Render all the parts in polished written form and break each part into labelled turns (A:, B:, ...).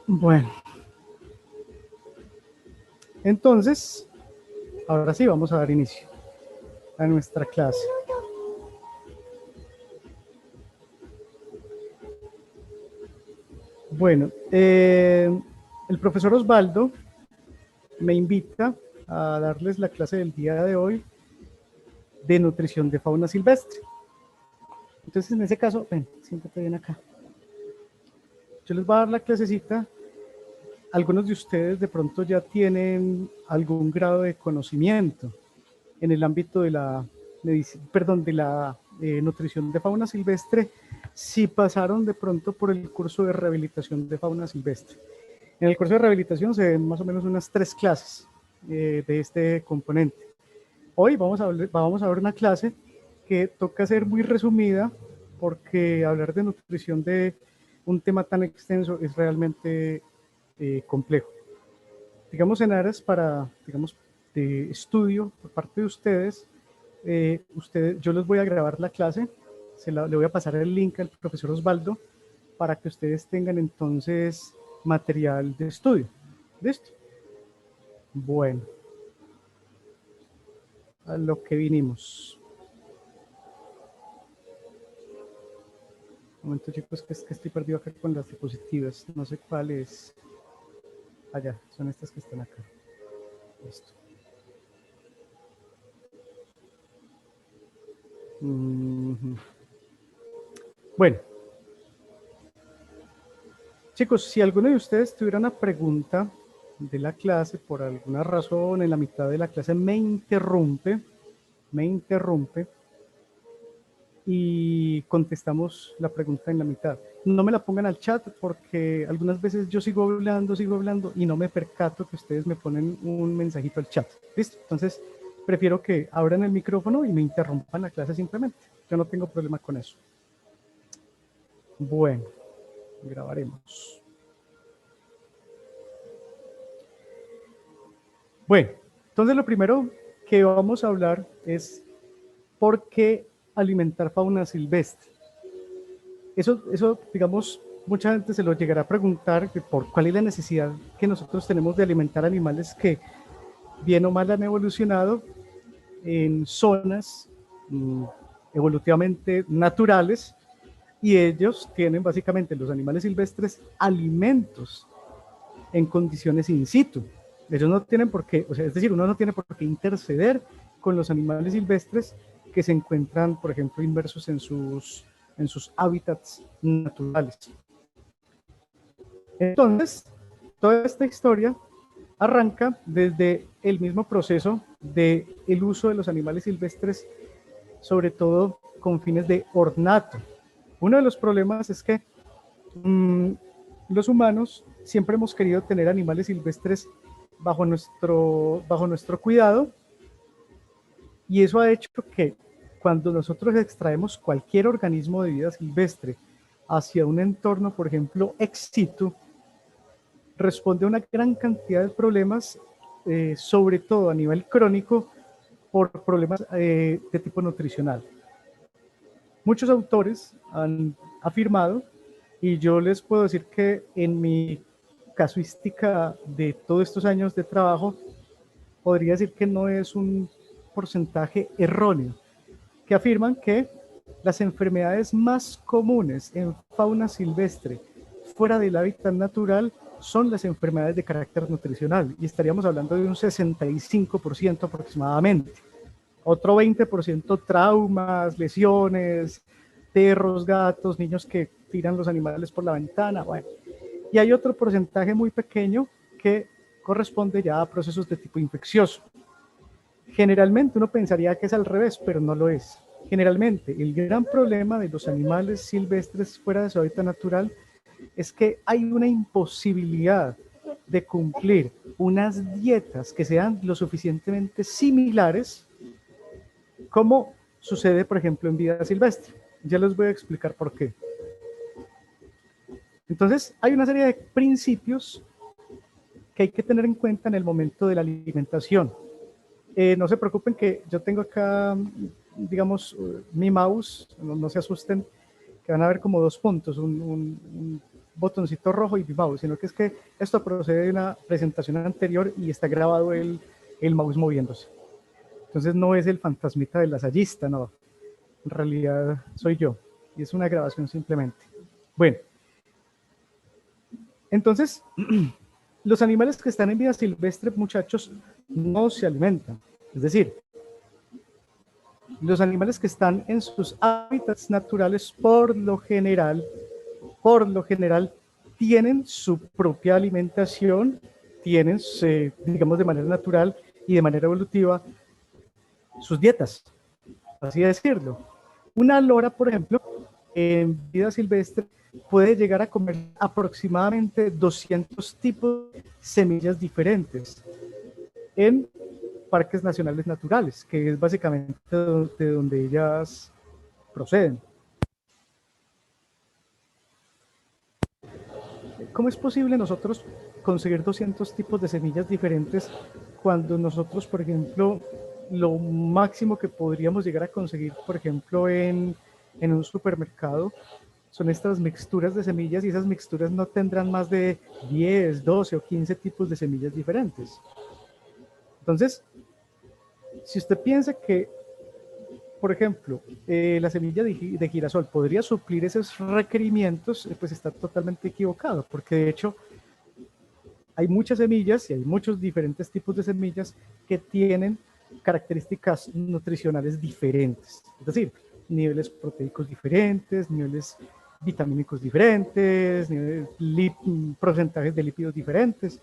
A: Bueno, entonces, ahora sí vamos a dar inicio a nuestra clase. Bueno, el profesor Osvaldo me invita a darles la clase del día de hoy de nutrición de fauna silvestre. Entonces, en ese caso, ven, siéntate bien acá. Yo les voy a dar la clasecita. Algunos de ustedes de pronto ya tienen algún grado de conocimiento en el ámbito de la nutrición de fauna silvestre, si pasaron de pronto por el curso de rehabilitación de fauna silvestre. En el curso de rehabilitación se ven más o menos unas 3 clases de este componente. Hoy vamos a ver una clase que toca ser muy resumida porque hablar de nutrición de un tema tan extenso es realmente complejo. Digamos, en aras para, digamos, de estudio por parte de ustedes, yo les voy a grabar la clase, le voy a pasar el link al profesor Osvaldo para que ustedes tengan entonces material de estudio. ¿Listo? Bueno, a lo que vinimos. Un momento, chicos, que es que estoy perdido acá con las diapositivas. No sé cuál es. Allá, son estas que están acá. Listo. Bueno, chicos, si alguno de ustedes tuviera una pregunta de la clase, por alguna razón en la mitad de la clase me interrumpe y contestamos la pregunta en la mitad. No me la pongan al chat porque algunas veces yo sigo hablando y no me percato que ustedes me ponen un mensajito al chat. ¿Listo? Entonces, prefiero que abran el micrófono y me interrumpan la clase simplemente. Yo no tengo problema con eso. Bueno, grabaremos. Bueno, entonces lo primero que vamos a hablar es por qué alimentar fauna silvestre. Eso, digamos, mucha gente se lo llegará a preguntar por cuál es la necesidad que nosotros tenemos de alimentar animales que bien o mal han evolucionado en zonas evolutivamente naturales y ellos tienen básicamente, los animales silvestres, alimentos en condiciones in situ. Ellos no tienen por qué, o sea, es decir, uno no tiene por qué interceder con los animales silvestres que se encuentran, por ejemplo, inmersos en sus hábitats naturales. Entonces, toda esta historia arranca desde el mismo proceso del uso de los animales silvestres, sobre todo con fines de ornato. Uno de los problemas es que los humanos siempre hemos querido tener animales silvestres bajo nuestro cuidado, y eso ha hecho que cuando nosotros extraemos cualquier organismo de vida silvestre hacia un entorno, por ejemplo, ex situ, responde a una gran cantidad de problemas, sobre todo a nivel crónico, por problemas de tipo nutricional. Muchos autores han afirmado, y yo les puedo decir que en mi casuística de todos estos años de trabajo, podría decir que no es un porcentaje erróneo, que afirman que las enfermedades más comunes en fauna silvestre fuera del hábitat natural son las enfermedades de carácter nutricional, y estaríamos hablando de un 65% aproximadamente. Otro 20% traumas, lesiones, perros, gatos, niños que tiran los animales por la ventana, bueno. Y hay otro porcentaje muy pequeño que corresponde ya a procesos de tipo infeccioso. Generalmente uno pensaría que es al revés, pero no lo es. Generalmente el gran problema de los animales silvestres fuera de su hábitat natural es que hay una imposibilidad de cumplir unas dietas que sean lo suficientemente similares como sucede, por ejemplo, en vida silvestre. Ya les voy a explicar por qué. Entonces, hay una serie de principios que hay que tener en cuenta en el momento de la alimentación. No se preocupen que yo tengo acá, digamos, mi mouse, no se asusten, que van a ver como 2 puntos, botoncito rojo y mi mouse, sino que es que esto procede de una presentación anterior y está grabado el mouse moviéndose. Entonces no es el fantasmita del lasallista, no. En realidad soy yo y es una grabación simplemente. Bueno, entonces los animales que están en vida silvestre, muchachos, no se alimentan. Es decir, los animales que están en sus hábitats naturales por lo general, tienen su propia alimentación, tienen, digamos, de manera natural y de manera evolutiva, sus dietas, así decirlo. Una lora, por ejemplo, en vida silvestre puede llegar a comer aproximadamente 200 tipos de semillas diferentes en parques nacionales naturales, que es básicamente de donde ellas proceden. ¿Cómo es posible nosotros conseguir 200 tipos de semillas diferentes cuando nosotros, por ejemplo, lo máximo que podríamos llegar a conseguir, por ejemplo, en un supermercado, son estas mixturas de semillas y esas mixturas no tendrán más de 10, 12 o 15 tipos de semillas diferentes? Entonces, si usted piensa que, por ejemplo, la semilla de girasol podría suplir esos requerimientos, pues está totalmente equivocado, porque de hecho hay muchas semillas y hay muchos diferentes tipos de semillas que tienen características nutricionales diferentes, es decir, niveles proteicos diferentes, niveles vitamínicos diferentes, porcentajes de lípidos diferentes.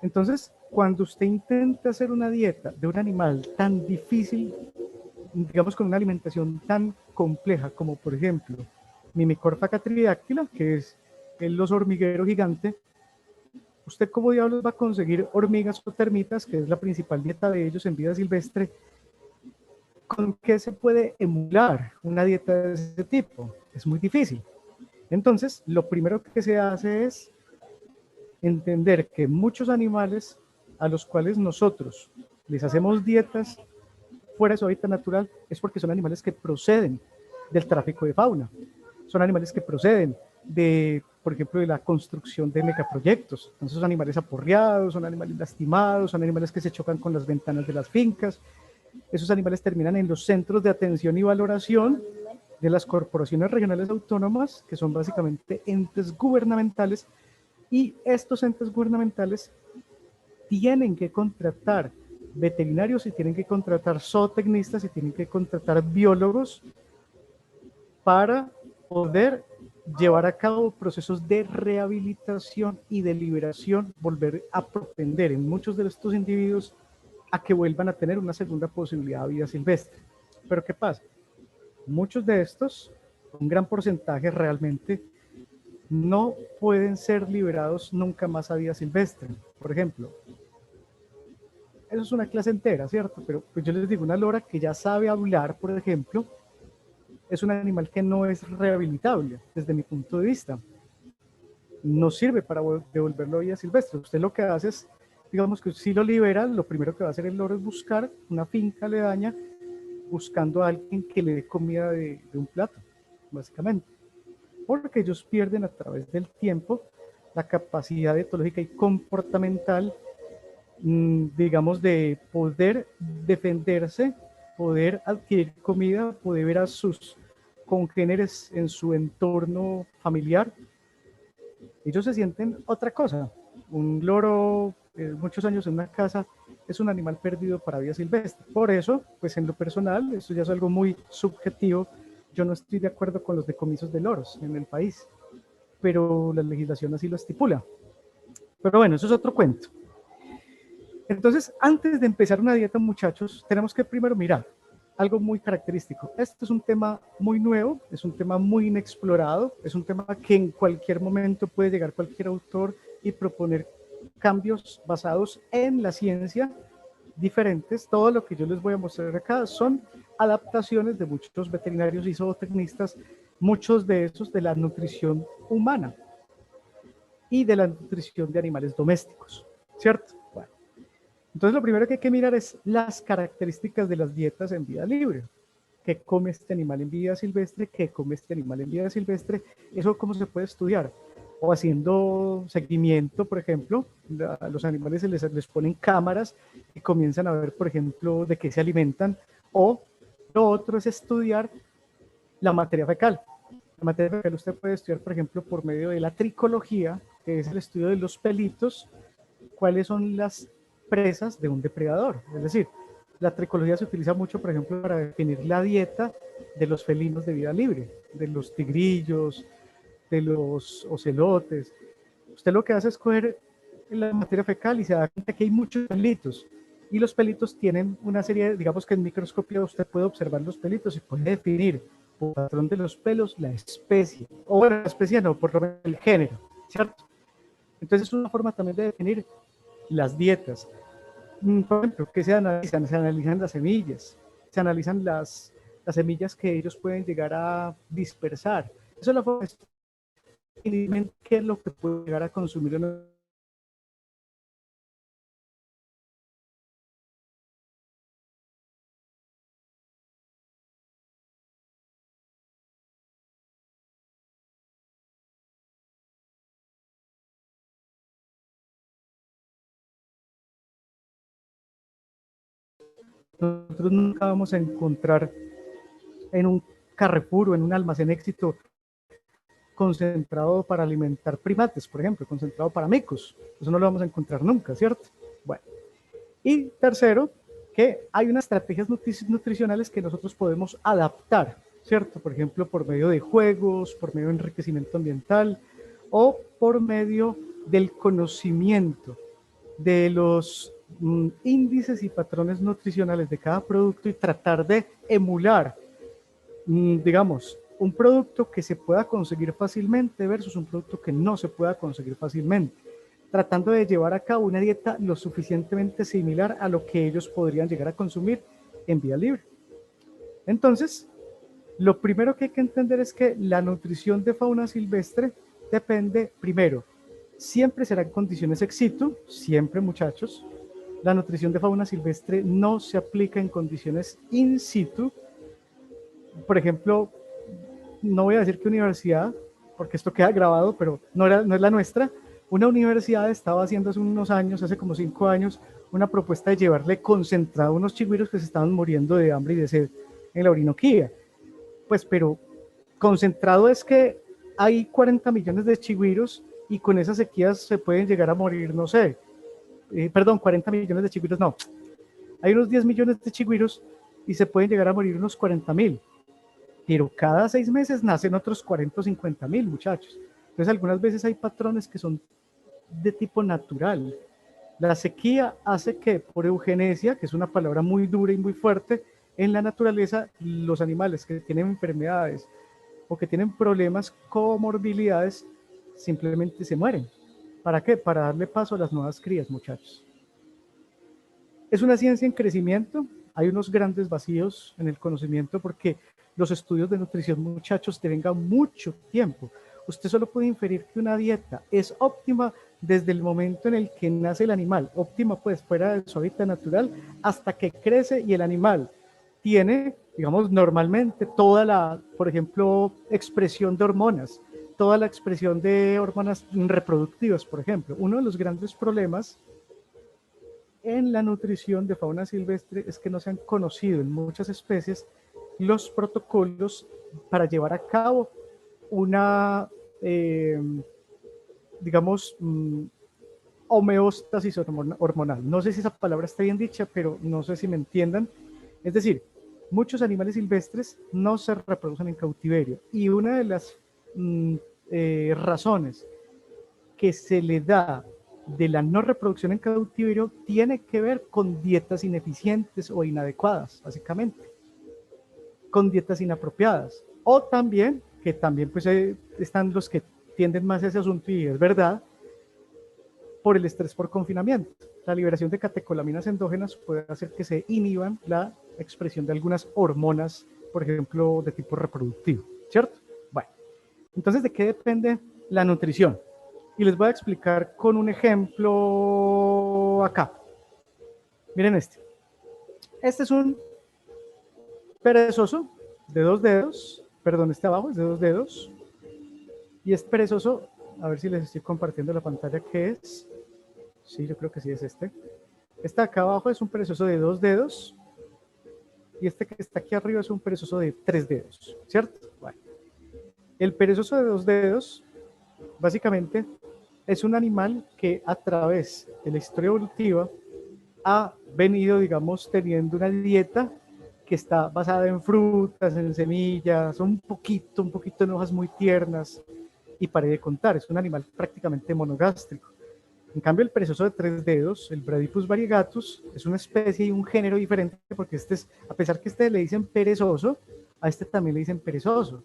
A: Entonces, cuando usted intenta hacer una dieta de un animal tan difícil, digamos con una alimentación tan compleja como por ejemplo Mimicorpha catridactyla, que es el oso hormiguero gigante, ¿usted cómo diablos va a conseguir hormigas o termitas, que es la principal dieta de ellos en vida silvestre? ¿Con qué se puede emular una dieta de ese tipo? Es muy difícil. Entonces, lo primero que se hace es entender que muchos animales a los cuales nosotros les hacemos dietas fuera de su hábitat natural es porque son animales que proceden del tráfico de fauna. Son animales que proceden de, por ejemplo, de la construcción de megaproyectos. Entonces son animales aporreados, son animales lastimados, son animales que se chocan con las ventanas de las fincas. Esos animales terminan en los centros de atención y valoración de las corporaciones regionales autónomas, que son básicamente entes gubernamentales, y estos entes gubernamentales tienen que contratar veterinarios y tienen que contratar zootecnistas y tienen que contratar biólogos para poder llevar a cabo procesos de rehabilitación y de liberación, volver a propender en muchos de estos individuos a que vuelvan a tener una segunda posibilidad de vida silvestre. Pero ¿qué pasa? Muchos de estos, un gran porcentaje realmente, no pueden ser liberados nunca más a vida silvestre. Por ejemplo, eso es una clase entera, ¿cierto? Pero pues yo les digo, una lora que ya sabe hablar, por ejemplo, es un animal que no es rehabilitable desde mi punto de vista. No sirve para devolverlo a vida silvestre. Usted lo que hace es, digamos que si lo libera, lo primero que va a hacer el loro es buscar una finca aledaña, buscando a alguien que le dé comida de un plato, básicamente. Porque ellos pierden a través del tiempo la capacidad etológica y comportamental, digamos, de poder defenderse, poder adquirir comida, poder ver a sus congéneres en su entorno familiar. Ellos se sienten otra cosa. Un loro, muchos años en una casa, es un animal perdido para vida silvestre. Por eso, pues en lo personal, esto ya es algo muy subjetivo, yo no estoy de acuerdo con los decomisos de loros en el país, pero la legislación así lo estipula. Pero bueno, eso es otro cuento. Entonces, antes de empezar una dieta, muchachos, tenemos que primero mirar algo muy característico. Este es un tema muy nuevo, es un tema muy inexplorado, es un tema que en cualquier momento puede llegar cualquier autor y proponer cambios basados en la ciencia diferentes. Todo lo que yo les voy a mostrar acá son adaptaciones de muchos veterinarios y zootecnistas, muchos de esos de la nutrición humana y de la nutrición de animales domésticos, ¿cierto? Bueno, entonces lo primero que hay que mirar es las características de las dietas en vida libre. qué come este animal en vida silvestre, qué come este animal en vida silvestre, eso cómo se puede estudiar. O haciendo seguimiento, por ejemplo, a los animales les ponen cámaras y comienzan a ver, por ejemplo, de qué se alimentan. O lo otro es estudiar la materia fecal. La materia fecal usted puede estudiar, por ejemplo, por medio de la tricología, que es el estudio de los pelitos, cuáles son las presas de un depredador. Es decir, la tricología se utiliza mucho, por ejemplo, para definir la dieta de los felinos de vida libre, de los tigrillos, de los ocelotes. Usted lo que hace es coger la materia fecal y se da cuenta que hay muchos pelitos. Y los pelitos tienen una serie, digamos que en microscopía usted puede observar los pelitos y puede definir por el patrón de los pelos la especie. O bueno, la especie no, por lo menos el género, ¿cierto? Entonces es una forma también de definir las dietas. Por ejemplo, ¿qué se analizan? Se analizan las semillas, se analizan las semillas que ellos pueden llegar a dispersar. Eso es la forma de qué es lo que puede llegar a consumir en nosotros nunca vamos a encontrar en un Carrefour o en un almacén éxito concentrado para alimentar primates, por ejemplo, concentrado para micos. Eso no lo vamos a encontrar nunca, ¿cierto? Bueno. Y tercero, que hay unas estrategias nutricionales que nosotros podemos adaptar, ¿cierto? Por ejemplo, por medio de juegos, por medio de enriquecimiento ambiental o por medio del conocimiento de los índices y patrones nutricionales de cada producto y tratar de emular, digamos, un producto que se pueda conseguir fácilmente versus un producto que no se pueda conseguir fácilmente, tratando de llevar a cabo una dieta lo suficientemente similar a lo que ellos podrían llegar a consumir en vía libre. Entonces, lo primero que hay que entender es que la nutrición de fauna silvestre depende, primero, siempre será en condiciones ex situ, siempre muchachos. La nutrición de fauna silvestre no se aplica en condiciones in situ. Por ejemplo, no voy a decir qué universidad, porque esto queda grabado, pero no es la nuestra. Una universidad estaba haciendo hace unos años, hace como 5 años, una propuesta de llevarle concentrado a unos chigüiros que se estaban muriendo de hambre y de sed en la Orinoquía. Pues, pero concentrado es que hay 40 millones de chigüiros y con esas sequías se pueden llegar a morir, no sé, perdón, 40 millones de chigüiros, no, hay unos 10 millones de chigüiros y se pueden llegar a morir unos 40.000, pero cada 6 meses nacen otros 40 o 50.000 muchachos. Entonces algunas veces hay patrones que son de tipo natural. La sequía hace que por eugenesia, que es una palabra muy dura y muy fuerte, en la naturaleza los animales que tienen enfermedades o que tienen problemas, comorbilidades, simplemente se mueren. ¿Para qué? Para darle paso a las nuevas crías, muchachos. Es una ciencia en crecimiento, hay unos grandes vacíos en el conocimiento porque los estudios de nutrición, muchachos, te vengan mucho tiempo. Usted solo puede inferir que una dieta es óptima desde el momento en el que nace el animal, óptima pues fuera de su hábitat natural, hasta que crece y el animal tiene, digamos, normalmente toda la, por ejemplo, expresión de hormonas, toda la expresión de hormonas reproductivas, por ejemplo. Uno de los grandes problemas en la nutrición de fauna silvestre es que no se han conocido en muchas especies los protocolos para llevar a cabo una, digamos, homeostasis hormonal. No sé si esa palabra está bien dicha, pero no sé si me entiendan. Es decir, muchos animales silvestres no se reproducen en cautiverio y una de las razones que se le da de la no reproducción en cautiverio tiene que ver con dietas ineficientes o inadecuadas, básicamente, con dietas inapropiadas. O también, que también pues están los que tienden más a ese asunto y es verdad, por el estrés por confinamiento. La liberación de catecolaminas endógenas puede hacer que se inhiban la expresión de algunas hormonas, por ejemplo, de tipo reproductivo, ¿cierto? Bueno, entonces, ¿de qué depende la nutrición? Y les voy a explicar con un ejemplo acá. Miren este. Este es un perezoso de 2 dedos, perdón, este abajo es de 2 dedos, y este perezoso, a ver si les estoy compartiendo la pantalla, ¿qué es? Sí, yo creo que sí es este. Este acá abajo es un perezoso de 2 dedos, y este que está aquí arriba es un perezoso de 3 dedos, ¿cierto? Bueno, el perezoso de 2 dedos, básicamente, es un animal que a través de la historia evolutiva ha venido, digamos, teniendo una dieta que está basada en frutas, en semillas, un poquito en hojas muy tiernas, y paré de contar, es un animal prácticamente monogástrico. En cambio, el perezoso de 3 dedos, el Bradypus variegatus, es una especie y un género diferente, porque este es, a pesar que este le dicen perezoso, a este también le dicen perezoso.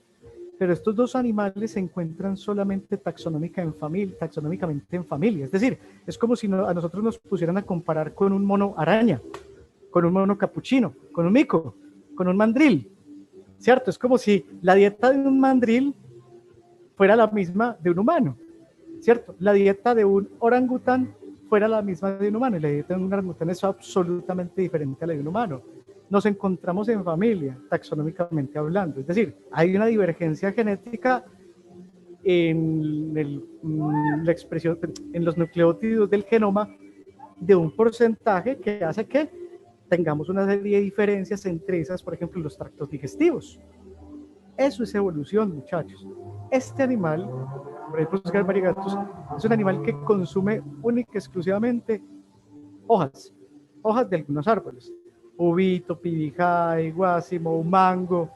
A: Pero estos dos animales se encuentran solamente taxonómicamente en familia. Es decir, es como si a nosotros nos pusieran a comparar con un mono araña, con un mono capuchino, con un mico, con un mandril, ¿cierto? Es como si la dieta de un mandril fuera la misma de un humano, ¿cierto? La dieta de un orangután fuera la misma de un humano, y la dieta de un orangután es absolutamente diferente a la de un humano. Nos encontramos en familia, taxonómicamente hablando, es decir, hay una divergencia genética en la expresión, en los nucleótidos del genoma, de un porcentaje que hace que tengamos una serie de diferencias entre esas, por ejemplo, los tractos digestivos. Eso es evolución, muchachos. Este animal, Bradypus variegatus, es un animal que consume única y exclusivamente hojas de algunos árboles. Ubito, pibijay, guásimo, mango.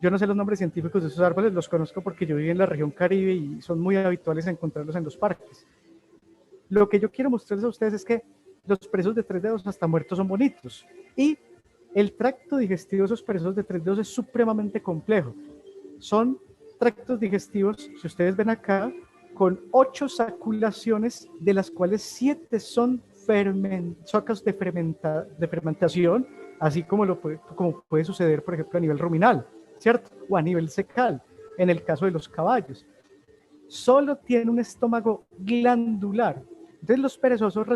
A: Yo no sé los nombres científicos de esos árboles, los conozco porque yo vivo en la región Caribe y son muy habituales encontrarlos en los parques. Lo que yo quiero mostrarles a ustedes es que los perezosos de 3 dedos hasta muertos son bonitos. Y el tracto digestivo de esos perezosos de 3 dedos es supremamente complejo. Son tractos digestivos, si ustedes ven acá, con 8 saculaciones, de las cuales 7 son socas de fermentación, así como puede suceder, por ejemplo, a nivel ruminal, ¿cierto? O a nivel secal, en el caso de los caballos. Solo tiene un estómago glandular. Entonces los perezosos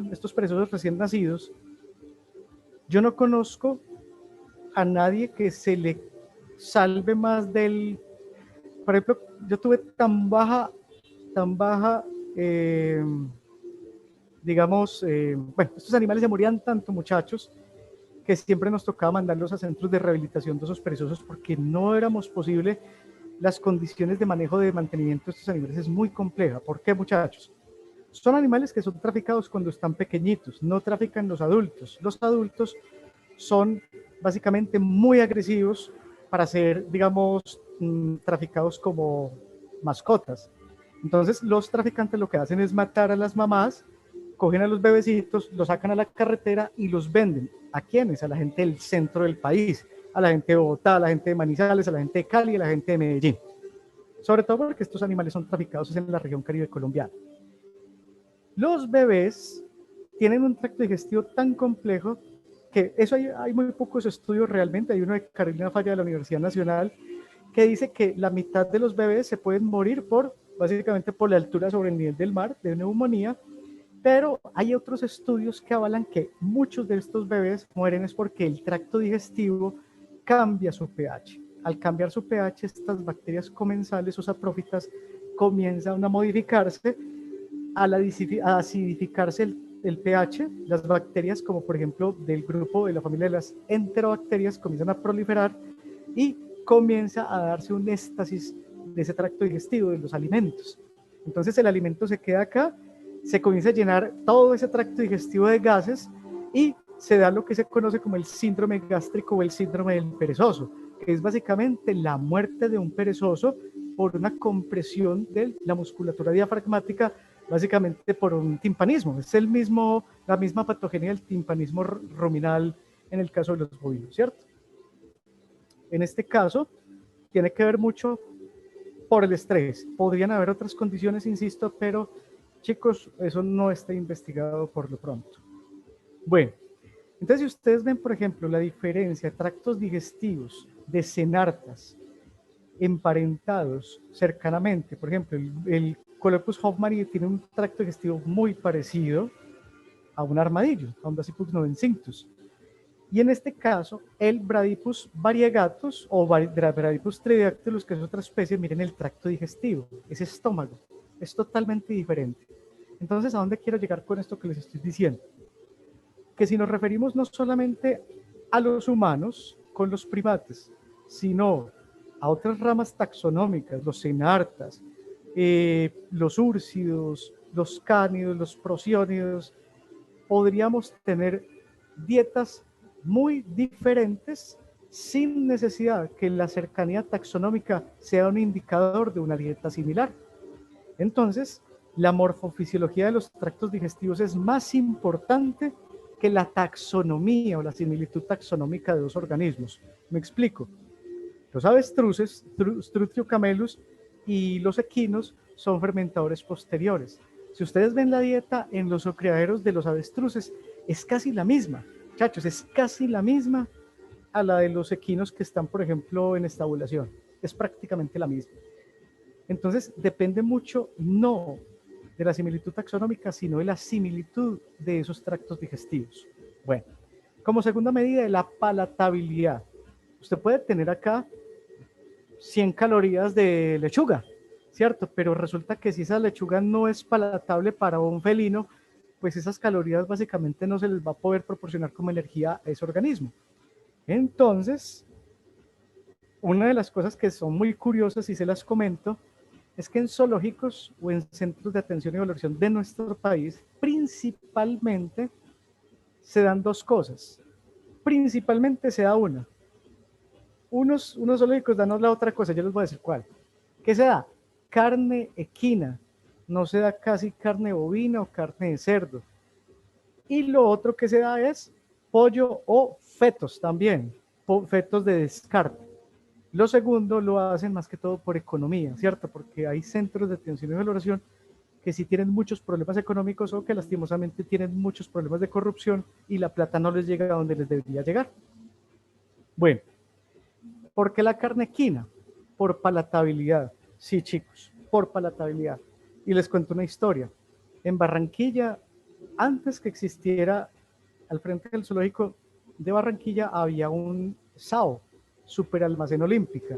A: estos perezosos recién nacidos, yo no conozco a nadie que se le salve más del... Por ejemplo, yo tuve tan baja, digamos, bueno, estos animales se morían tanto, muchachos, que siempre nos tocaba mandarlos a centros de rehabilitación de esos perezosos porque no éramos posible. Las condiciones de manejo de mantenimiento de estos animales es muy compleja. ¿Por qué, muchachos? Son animales que son traficados cuando están pequeñitos, no trafican los adultos. Los adultos son básicamente muy agresivos para ser, digamos, traficados como mascotas. Entonces, los traficantes lo que hacen es matar a las mamás, cogen a los bebecitos, los sacan a la carretera y los venden. ¿A quiénes? A la gente del centro del país, a la gente de Bogotá, a la gente de Manizales, a la gente de Cali, a la gente de Medellín. Sobre todo porque estos animales son traficados en la región caribe colombiana. Los bebés tienen un tracto digestivo tan complejo que eso hay muy pocos estudios realmente. Hay uno de Carolina Falla de la Universidad Nacional que dice que la mitad de los bebés se pueden morir básicamente por la altura sobre el nivel del mar, de neumonía, pero hay otros estudios que avalan que muchos de estos bebés mueren es porque el tracto digestivo cambia su pH. Al cambiar su pH, estas bacterias comensales o saprófitas comienzan a modificarse, a acidificarse el pH, las bacterias, como por ejemplo del grupo de la familia de las enterobacterias, comienzan a proliferar y comienza a darse un éxtasis de ese tracto digestivo, de los alimentos. Entonces el alimento se queda acá, se comienza a llenar todo ese tracto digestivo de gases y se da lo que se conoce como el síndrome gástrico o el síndrome del perezoso, que es básicamente la muerte de un perezoso por una compresión de la musculatura diafragmática, básicamente por un timpanismo. Es la misma patogenia del timpanismo ruminal en el caso de los bovinos, ¿cierto? En este caso, tiene que ver mucho por el estrés. Podrían haber otras condiciones, insisto, pero chicos, eso no está investigado por lo pronto. Bueno, entonces si ustedes ven, por ejemplo, la diferencia de tractos digestivos de cenartas emparentados cercanamente, por ejemplo, el Colobus hoffmanni tiene un tracto digestivo muy parecido a un armadillo, a un Dasypus novencintus. Y en este caso, el Bradypus variegatus o Bradypus tridactylus, que es otra especie, miren el tracto digestivo, ese estómago, es totalmente diferente. Entonces, ¿a dónde quiero llegar con esto que les estoy diciendo? Que si nos referimos no solamente a los humanos con los primates, sino a otras ramas taxonómicas, los cenartas, los úrsidos, los cánidos, los prosiónidos, podríamos tener dietas muy diferentes sin necesidad que la cercanía taxonómica sea un indicador de una dieta similar. Entonces, la morfofisiología de los tractos digestivos es más importante que la taxonomía o la similitud taxonómica de dos organismos. Me explico. Los avestruces, Strutio camelus, y los equinos son fermentadores posteriores. Si ustedes ven la dieta en los criaderos de los avestruces, es casi la misma, muchachos, es casi la misma a la de los equinos que están, por ejemplo, en estabulación. Es prácticamente la misma. Entonces, depende mucho, no de la similitud taxonómica, sino de la similitud de esos tractos digestivos. Bueno, como segunda medida de la palatabilidad. Usted puede tener acá 100 calorías de lechuga, ¿cierto? Pero resulta que si esa lechuga no es palatable para un felino, pues esas calorías básicamente no se les va a poder proporcionar como energía a ese organismo. Entonces, una de las cosas que son muy curiosas y se las comento es que en zoológicos o en centros de atención y valoración de nuestro país, principalmente se dan dos cosas. Principalmente se da una. Unos zoológicos dan la otra cosa, yo les voy a decir cuál. ¿Qué se da? Carne equina. No se da casi carne bovina o carne de cerdo. Y lo otro que se da es pollo o fetos también, fetos de descarte. Lo segundo lo hacen más que todo por economía, ¿cierto? Porque hay centros de atención y valoración que sí tienen muchos problemas económicos o que lastimosamente tienen muchos problemas de corrupción y la plata no les llega a donde les debería llegar. Bueno, ¿por qué la carne equina? Por palatabilidad. Sí, chicos, por palatabilidad. Y les cuento una historia. En Barranquilla, antes que existiera al frente del zoológico de Barranquilla, había un SAO, Superalmacén Olímpica.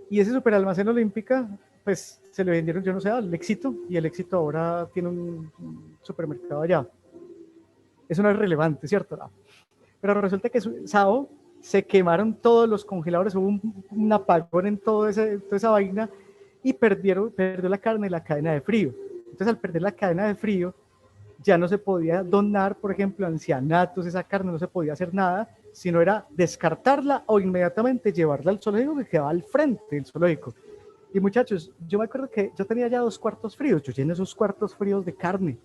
A: Y ese Superalmacén Olímpica, pues se le vendieron, yo no sé, al Éxito, y el Éxito ahora tiene un supermercado allá. Eso no es relevante, ¿cierto? No. Pero resulta que SAO se quemaron todos los congeladores, hubo un apagón en toda esa vaina y perdió la carne y la cadena de frío. Entonces, al perder la cadena de frío, ya no se podía donar, por ejemplo, ancianatos, esa carne no se podía hacer nada, sino era descartarla o inmediatamente llevarla al zoológico que quedaba al frente del zoológico. Y muchachos, yo me acuerdo que yo tenía ya 2 cuartos fríos, yo llené esos cuartos fríos de carne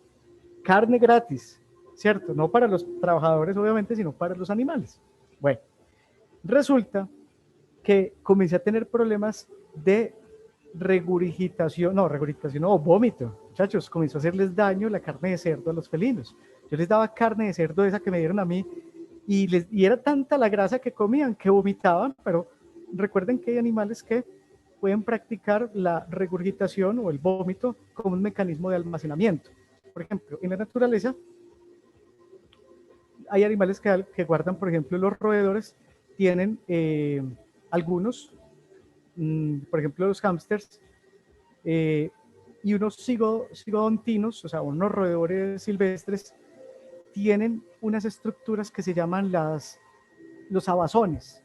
A: gratis, ¿cierto? No para los trabajadores, obviamente, sino para los animales. Bueno, resulta que comencé a tener problemas de regurgitación no, vómito. Muchachos, comenzó a hacerles daño la carne de cerdo a los felinos. Yo les daba carne de cerdo esa que me dieron a mí y era tanta la grasa que comían que vomitaban, pero recuerden que hay animales que pueden practicar la regurgitación o el vómito como un mecanismo de almacenamiento. Por ejemplo, en la naturaleza hay animales que guardan, por ejemplo, los roedores tienen algunos, por ejemplo, los hámsters, y unos sigodontinos, o sea, unos roedores silvestres, tienen unas estructuras que se llaman los abazones.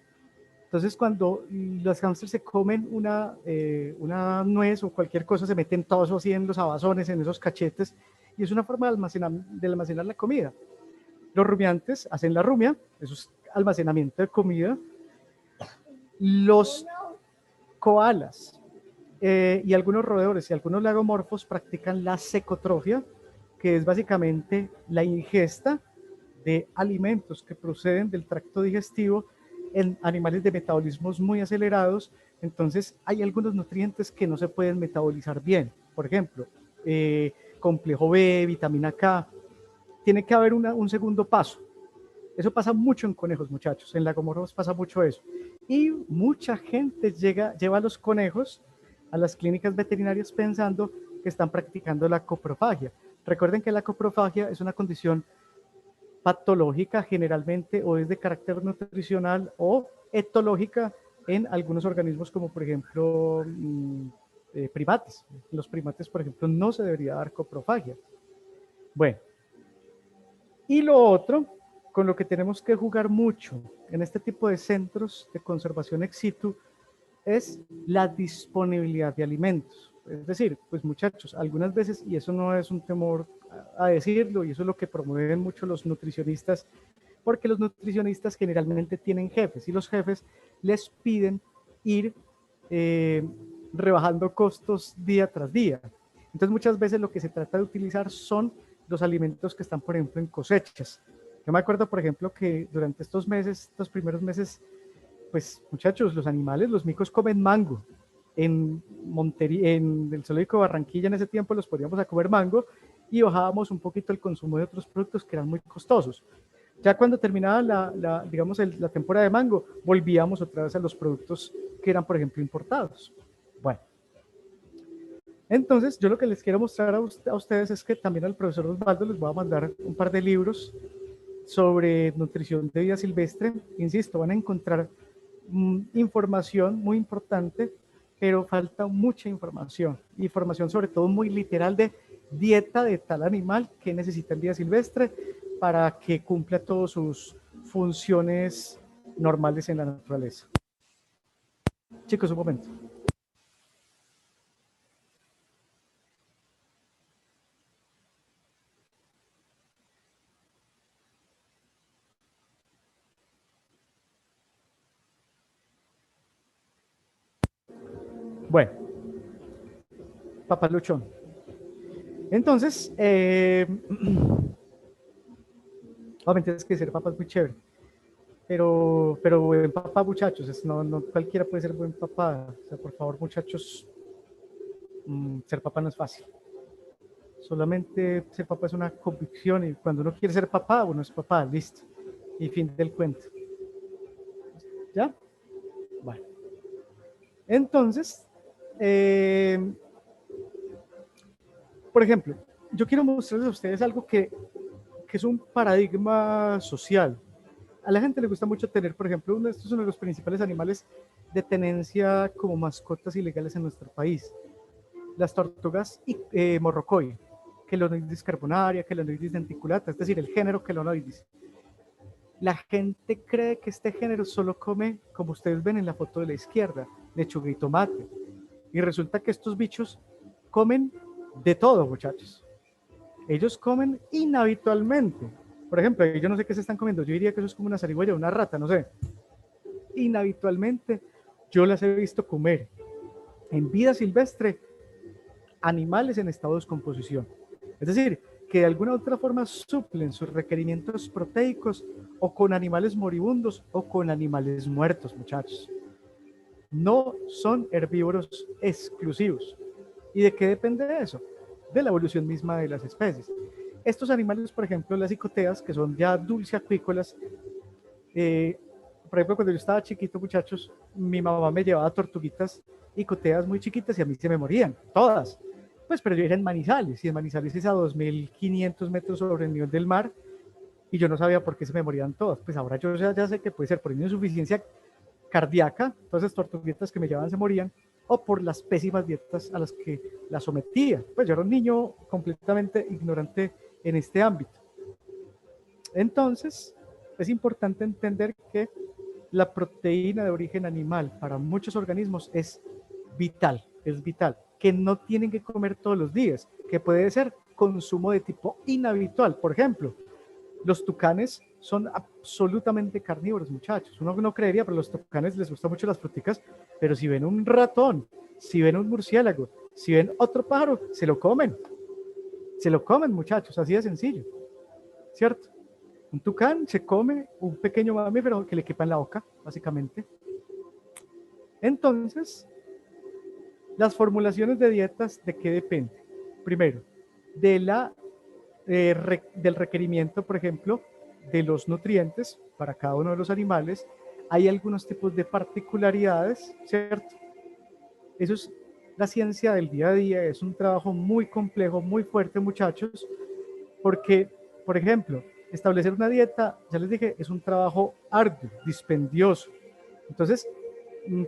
A: Entonces, cuando los hámsters se comen una nuez o cualquier cosa, se meten todos así en los abazones, en esos cachetes, y es una forma de almacenar la comida. Los rumiantes hacen la rumia, eso es almacenamiento de comida. Los koalas y algunos roedores y algunos lagomorfos practican la secotrofia, que es básicamente la ingesta de alimentos que proceden del tracto digestivo en animales de metabolismos muy acelerados. Entonces hay algunos nutrientes que no se pueden metabolizar bien. Por ejemplo, complejo B, vitamina K. Tiene que haber un segundo paso. Eso pasa mucho en conejos, muchachos. En lagomorfos pasa mucho eso. Y mucha gente lleva a los conejos a las clínicas veterinarias pensando que están practicando la coprofagia. Recuerden que la coprofagia es una condición patológica generalmente, o es de carácter nutricional, o etológica en algunos organismos como por ejemplo primates. En los primates, por ejemplo, no se debería dar coprofagia. Bueno, y lo otro con lo que tenemos que jugar mucho en este tipo de centros de conservación ex situ es la disponibilidad de alimentos. Es decir, pues muchachos, algunas veces, y eso no es un temor a decirlo, y eso es lo que promueven mucho los nutricionistas, porque los nutricionistas generalmente tienen jefes y los jefes les piden ir eh, rebajando costos día tras día. Entonces muchas veces lo que se trata de utilizar son los alimentos que están, por ejemplo, en cosechas. Yo me acuerdo, por ejemplo, que durante estos meses, estos primeros meses, pues muchachos, los animales, los micos comen mango. En Montería, en el zoológico de Barranquilla en ese tiempo los poníamos a comer mango y bajábamos un poquito el consumo de otros productos que eran muy costosos. Ya cuando terminaba digamos, la temporada de mango, volvíamos otra vez a los productos que eran, por ejemplo, importados. Bueno, entonces yo lo que les quiero mostrar a ustedes es que también al profesor Osvaldo les voy a mandar un par de libros sobre nutrición de vida silvestre. Insisto, van a encontrar información muy importante, pero falta mucha información sobre todo muy literal de dieta de tal animal que necesita en vida silvestre para que cumpla todas sus funciones normales en la naturaleza. Chicos, un momento. Bueno, papaluchón. Entonces, obviamente es que ser papá es muy chévere, pero buen papá, muchachos, no cualquiera puede ser buen papá. O sea, por favor, muchachos, ser papá no es fácil. Solamente ser papá es una convicción y cuando uno quiere ser papá, uno es papá, listo. Y fin del cuento. ¿Ya? Bueno. Entonces, por ejemplo, yo quiero mostrarles a ustedes algo que es un paradigma social. A la gente le gusta mucho tener, por ejemplo, estos son uno de los principales animales de tenencia como mascotas ilegales en nuestro país. Las tortugas morrocoy, Chelonoidis carbonaria, Chelonoidis denticulata, es decir, el género Chelonoidis. La gente cree que este género solo come, como ustedes ven en la foto de la izquierda, lechuga y tomate. Y resulta que estos bichos comen de todo, muchachos. Ellos comen inhabitualmente. Por ejemplo, yo no sé qué se están comiendo. Yo diría que eso es como una zarigüeya, una rata, no sé. Inhabitualmente, yo las he visto comer en vida silvestre animales en estado de descomposición. Es decir, que de alguna u otra forma suplen sus requerimientos proteicos o con animales moribundos o con animales muertos, muchachos. No son herbívoros exclusivos. ¿Y de qué depende de eso? De la evolución misma de las especies. Estos animales, por ejemplo, las icoteas, que son ya dulceacuícolas, por ejemplo, cuando yo estaba chiquito, muchachos, mi mamá me llevaba tortuguitas icoteas muy chiquitas y a mí se me morían, todas. Pues, pero yo era en Manizales, y en Manizales es a 2.500 metros sobre el nivel del mar, y yo no sabía por qué se me morían todas. Pues ahora yo ya sé que puede ser por insuficiencia cardíaca, todas esas tortuguitas que me llevaban se morían, o por las pésimas dietas a las que las sometía. Pues yo era un niño completamente ignorante en este ámbito. Entonces, es importante entender que la proteína de origen animal para muchos organismos es vital, que no tienen que comer todos los días, que puede ser consumo de tipo inhabitual. Por ejemplo, los tucanes son absolutamente carnívoros, muchachos. Uno no creería, pero a los tucanes les gustan mucho las fruticas, pero si ven un ratón, si ven un murciélago, si ven otro pájaro, se lo comen. Se lo comen, muchachos, así de sencillo, ¿cierto? Un tucán se come un pequeño mamífero que le quepa en la boca, básicamente. Entonces, las formulaciones de dietas, ¿de qué depende? Primero, del requerimiento, por ejemplo, de los nutrientes para cada uno de los animales. Hay algunos tipos de particularidades, ¿cierto? Eso es la ciencia del día a día, es un trabajo muy complejo, muy fuerte, muchachos, porque, por ejemplo, establecer una dieta, ya les dije, es un trabajo arduo, dispendioso. Entonces,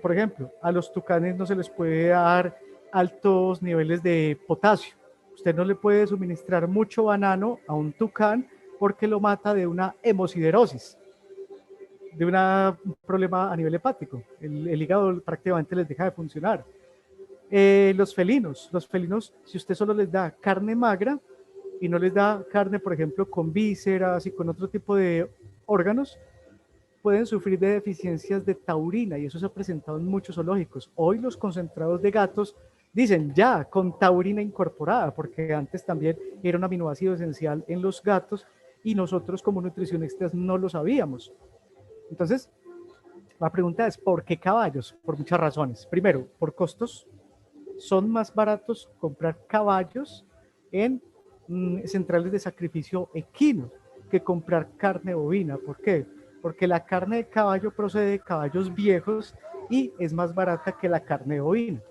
A: por ejemplo, a los tucanes no se les puede dar altos niveles de potasio. Usted no le puede suministrar mucho banano a un tucán porque lo mata de una hemosiderosis, de un problema a nivel hepático. El hígado prácticamente les deja de funcionar. Los felinos, si usted solo les da carne magra y no les da carne, por ejemplo, con vísceras y con otro tipo de órganos, pueden sufrir de deficiencias de taurina y eso se ha presentado en muchos zoológicos. Hoy los concentrados de gatos dicen ya con taurina incorporada, porque antes también era un aminoácido esencial en los gatos y nosotros como nutricionistas no lo sabíamos. Entonces, la pregunta es, ¿por qué caballos? Por muchas razones. Primero, por costos. Son más baratos comprar caballos en centrales de sacrificio equino que comprar carne bovina. ¿Por qué? Porque la carne de caballo procede de caballos viejos y es más barata que la carne bovina.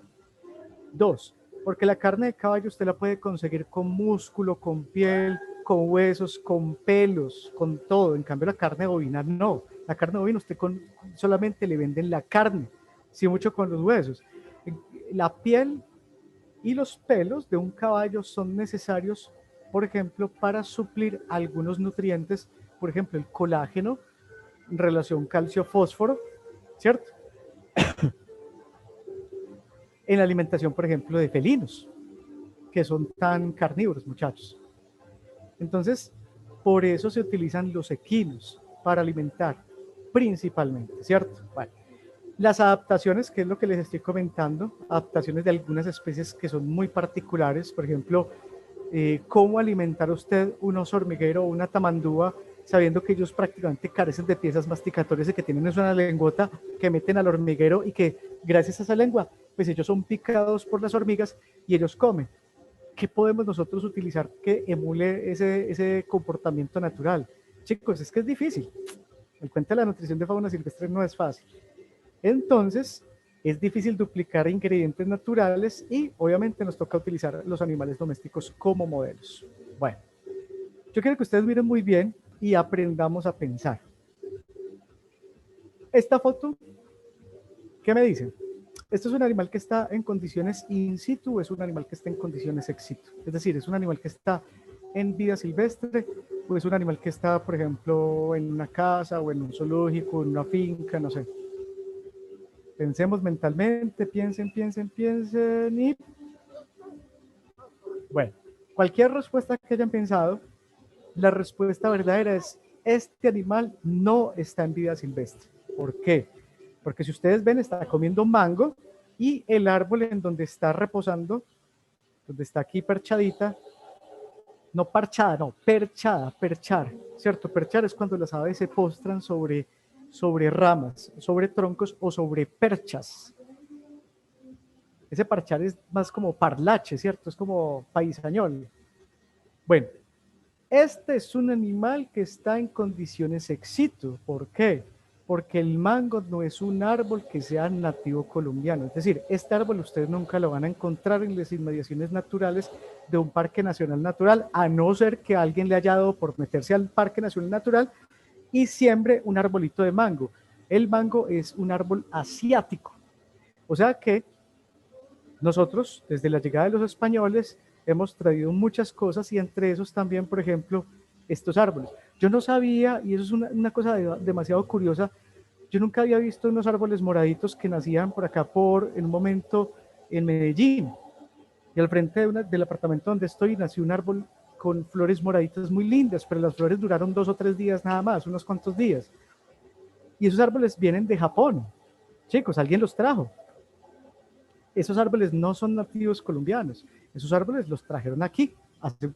A: Dos, porque la carne de caballo usted la puede conseguir con músculo, con piel, con huesos, con pelos, con todo. En cambio, la carne bovina no. La carne bovina usted solamente le venden la carne, sí mucho con los huesos. La piel y los pelos de un caballo son necesarios, por ejemplo, para suplir algunos nutrientes, por ejemplo, el colágeno en relación calcio-fósforo, ¿cierto? En la alimentación, por ejemplo, de felinos, que son tan carnívoros, muchachos. Entonces, por eso se utilizan los equinos para alimentar, principalmente, ¿cierto? Vale. Las adaptaciones, que es lo que les estoy comentando, adaptaciones de algunas especies que son muy particulares, por ejemplo, cómo alimentar usted un oso hormiguero o una tamandúa, sabiendo que ellos prácticamente carecen de piezas masticatorias y que tienen una lengüota que meten al hormiguero y que gracias a esa lengua, pues ellos son picados por las hormigas y ellos comen. ¿Qué podemos nosotros utilizar que emule ese comportamiento natural? Chicos, es que es difícil. El cuento de la nutrición de fauna silvestre no es fácil. Entonces, es difícil duplicar ingredientes naturales y obviamente nos toca utilizar los animales domésticos como modelos. Bueno, yo quiero que ustedes miren muy bien y aprendamos a pensar. Esta foto, ¿qué me dicen? ¿Esto es un animal que está en condiciones in situ o es un animal que está en condiciones ex situ? Es decir, ¿es un animal que está en vida silvestre o es un animal que está, por ejemplo, en una casa o en un zoológico, en una finca, no sé? Pensemos mentalmente, piensen y... Bueno, cualquier respuesta que hayan pensado, la respuesta verdadera es: este animal no está en vida silvestre. ¿Por qué? Porque si ustedes ven, está comiendo mango y el árbol en donde está reposando, donde está aquí perchadita, no parchada, no, perchada, perchar, ¿cierto? Perchar es cuando las aves se postran sobre ramas, sobre troncos o sobre perchas. Ese parchar es más como parlache, ¿cierto? Es como paisañol. Bueno, este es un animal que está en condiciones ex situ. ¿Por qué? Porque el mango no es un árbol que sea nativo colombiano. Es decir, este árbol ustedes nunca lo van a encontrar en las inmediaciones naturales de un parque nacional natural, a no ser que alguien le haya dado por meterse al parque nacional natural y siembre un arbolito de mango. El mango es un árbol asiático. O sea que nosotros, desde la llegada de los españoles, hemos traído muchas cosas y entre esos también, por ejemplo, estos árboles. Yo no sabía, y eso es una cosa demasiado curiosa, yo nunca había visto unos árboles moraditos que nacían por acá en un momento en Medellín. Y al frente del apartamento donde estoy nació un árbol con flores moraditas muy lindas, pero las flores duraron 2 o 3 días nada más, unos cuantos días. Y esos árboles vienen de Japón. Chicos, alguien los trajo. Esos árboles no son nativos colombianos, esos árboles los trajeron aquí, hace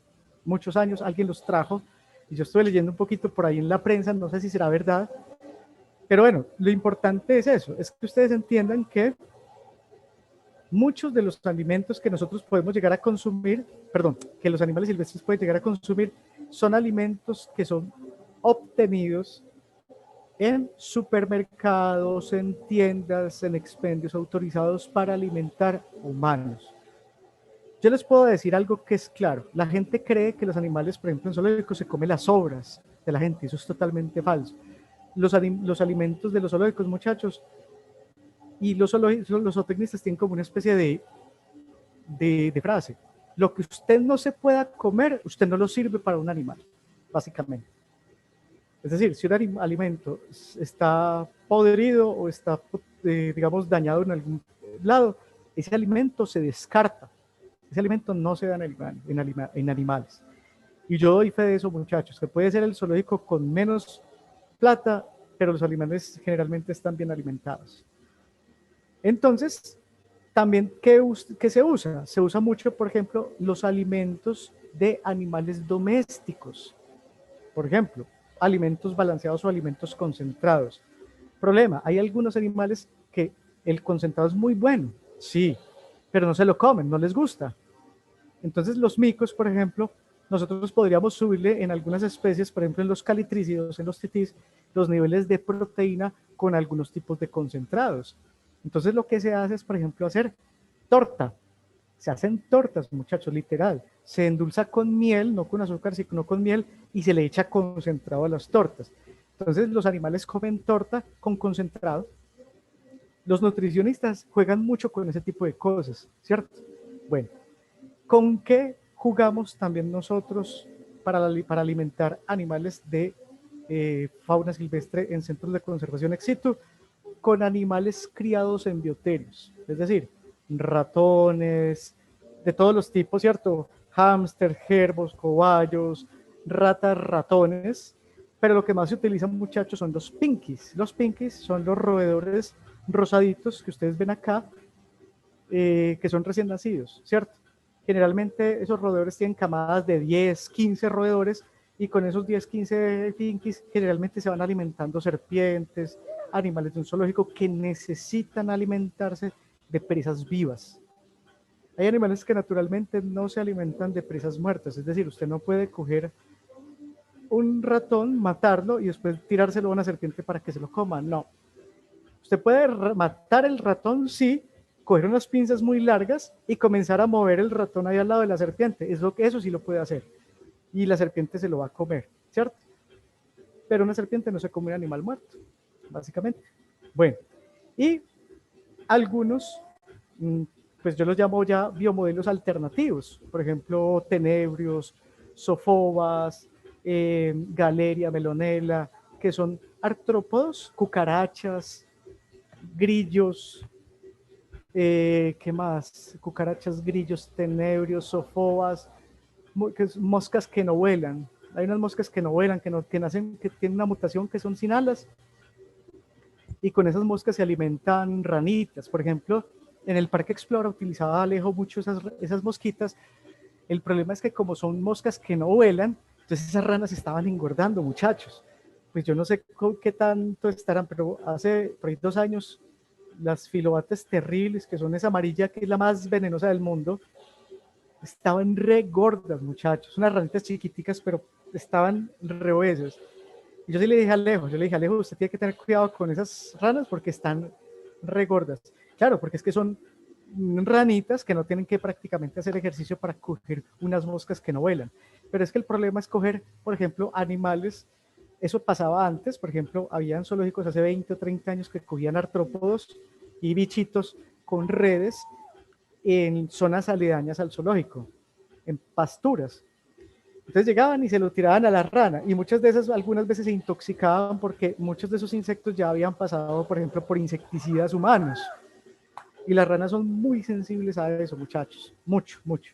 A: muchos años alguien los trajo, y yo estuve leyendo un poquito por ahí en la prensa, no sé si será verdad, pero bueno, lo importante es eso, es que ustedes entiendan que muchos de los alimentos que nosotros podemos llegar a consumir, que los animales silvestres pueden llegar a consumir, son alimentos que son obtenidos en supermercados, en tiendas, en expendios autorizados para alimentar humanos. Yo les puedo decir algo que es claro. La gente cree que los animales, por ejemplo, en zoológicos se comen las sobras mente la gente. Eso es totalmente falso. Los alimentos de los zoológicos, muchachos, y los zootecnistas tienen como una especie de frase. Lo que usted no se pueda comer, usted no lo sirve para un animal, básicamente. Es decir, si un alimento está podrido o está, digamos, dañado en algún lado, ese alimento se descarta. Ese alimento no se da en animales. Y yo doy fe de eso, muchachos, que puede ser el zoológico con menos plata, pero los animales generalmente están bien alimentados. Entonces, también, ¿qué se usa? Se usa mucho, por ejemplo, los alimentos de animales domésticos. Por ejemplo, alimentos balanceados o alimentos concentrados. Problema, hay algunos animales que el concentrado es muy bueno, sí, pero no se lo comen, no les gusta. Entonces los micos, por ejemplo, nosotros podríamos subirle en algunas especies, por ejemplo en los calitrícidos, en los titís, los niveles de proteína con algunos tipos de concentrados. Entonces lo que se hace es, por ejemplo, hacer torta. Se hacen tortas, muchachos, literal. Se endulza con miel, no con azúcar, sino con miel, y se le echa concentrado a las tortas. Entonces los animales comen torta con concentrado. Los nutricionistas juegan mucho con ese tipo de cosas, ¿cierto? Bueno, ¿con qué jugamos también nosotros para alimentar animales de fauna silvestre en centros de conservación ex situ? Con animales criados en bioterios, es decir, ratones de todos los tipos, ¿cierto? Hámster, jerbos, cobayos, ratas, ratones, pero lo que más se utilizan, muchachos, son los pinkies. Los pinkies son los roedores rosaditos que ustedes ven acá, que son recién nacidos, ¿cierto? Generalmente esos roedores tienen camadas de 10, 15 roedores y con esos 10, 15 pinkies generalmente se van alimentando serpientes, animales de un zoológico que necesitan alimentarse de presas vivas. Hay animales que naturalmente no se alimentan de presas muertas, es decir, usted no puede coger un ratón, matarlo y después tirárselo a una serpiente para que se lo coma, no. Usted puede matar el ratón, sí, coger unas pinzas muy largas y comenzar a mover el ratón ahí al lado de la serpiente. Eso sí lo puede hacer. Y la serpiente se lo va a comer, ¿cierto? Pero una serpiente no se come un animal muerto, básicamente. Bueno, y algunos, pues yo los llamo ya biomodelos alternativos. Por ejemplo, tenebrios, sofobas, galeria, melonela, que son artrópodos, cucarachas, grillos, ¿qué más? Cucarachas, grillos, tenebrios, sofobas, moscas que no vuelan. Hay unas moscas que no vuelan, que nacen, que tienen una mutación, que son sin alas, y con esas moscas se alimentan ranitas. Por ejemplo, en el Parque Explora utilizaba Alejo mucho esas mosquitas. El problema es que como son moscas que no vuelan, entonces esas ranas estaban engordando, muchachos. Pues yo no sé qué tanto estarán, pero hace por ahí 2 años las filobates terribles, que son esa amarilla que es la más venenosa del mundo, estaban re gordas, muchachos, unas ranitas chiquiticas, pero estaban re obesos. Y yo sí le dije a Alejo, usted tiene que tener cuidado con esas ranas porque están re gordas. Claro, porque es que son ranitas que no tienen que prácticamente hacer ejercicio para coger unas moscas que no vuelan. Pero es que el problema es coger, por ejemplo, animales. Eso pasaba antes, por ejemplo, habían zoológicos hace 20 o 30 años que cogían artrópodos y bichitos con redes en zonas aledañas al zoológico, en pasturas. Entonces llegaban y se lo tiraban a la rana y muchas de esas, algunas veces se intoxicaban porque muchos de esos insectos ya habían pasado, por ejemplo, por insecticidas humanos. Y las ranas son muy sensibles a eso, muchachos, mucho, mucho.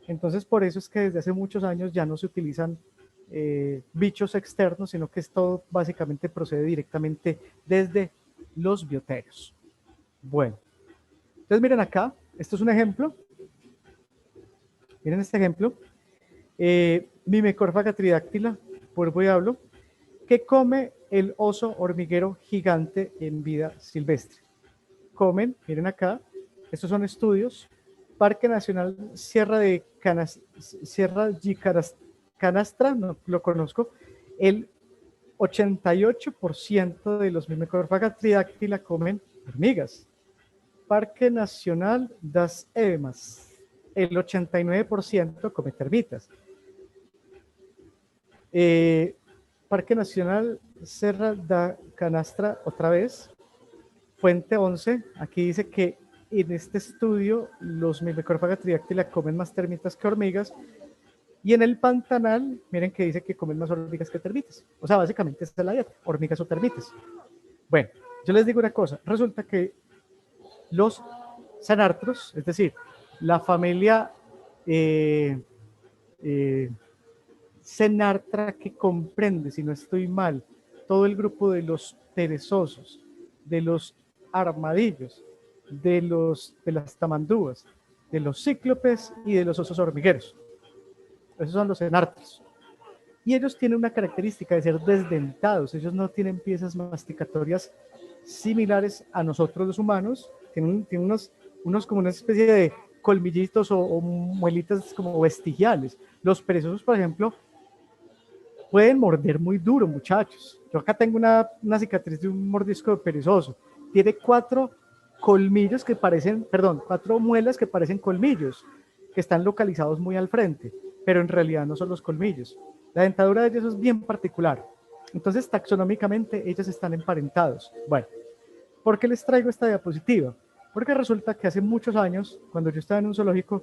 A: Entonces por eso es que desde hace muchos años ya no se utilizan bichos externos, sino que esto básicamente procede directamente desde los bioterios. Bueno, entonces miren acá, esto es un ejemplo. Miren este ejemplo. Mimecorfaga tridáctila, vuelvo y hablo, que come el oso hormiguero gigante en vida silvestre. Comen, miren acá, estos son estudios, Parque Nacional Sierra de Canastra, no lo conozco, el 88% de los Mimecorfaga tridáctila comen hormigas. Parque Nacional das Emas, el 89% come termitas. Parque Nacional Serra da Canastra, otra vez, fuente 11, aquí dice que en este estudio los Myrmecophagos tridáctila comen más termitas que hormigas, y en el Pantanal, miren que dice que comen más hormigas que termitas. O sea, básicamente esa es la dieta, hormigas o termitas. Bueno, yo les digo una cosa, resulta que los Xenartros, es decir, la familia Xenartra, que comprende, si no estoy mal, todo el grupo de los perezosos, de los armadillos, de las tamandúas, de los cíclopes y de los osos hormigueros. Esos son los Xenartros. Y ellos tienen una característica de ser desdentados. Ellos no tienen piezas masticatorias similares a nosotros los humanos. Tienen unos como una especie de colmillitos o muelitas como vestigiales. Los perezosos, por ejemplo, pueden morder muy duro, muchachos. Yo acá tengo una cicatriz de un mordisco de perezoso. Tiene 4 colmillos que parecen, perdón, 4 muelas que parecen colmillos, que están localizados muy al frente, pero en realidad no son los colmillos. La dentadura de ellos es bien particular. Entonces, taxonómicamente, ellos están emparentados. Bueno, ¿por qué les traigo esta diapositiva? Porque resulta que hace muchos años, cuando yo estaba en un zoológico,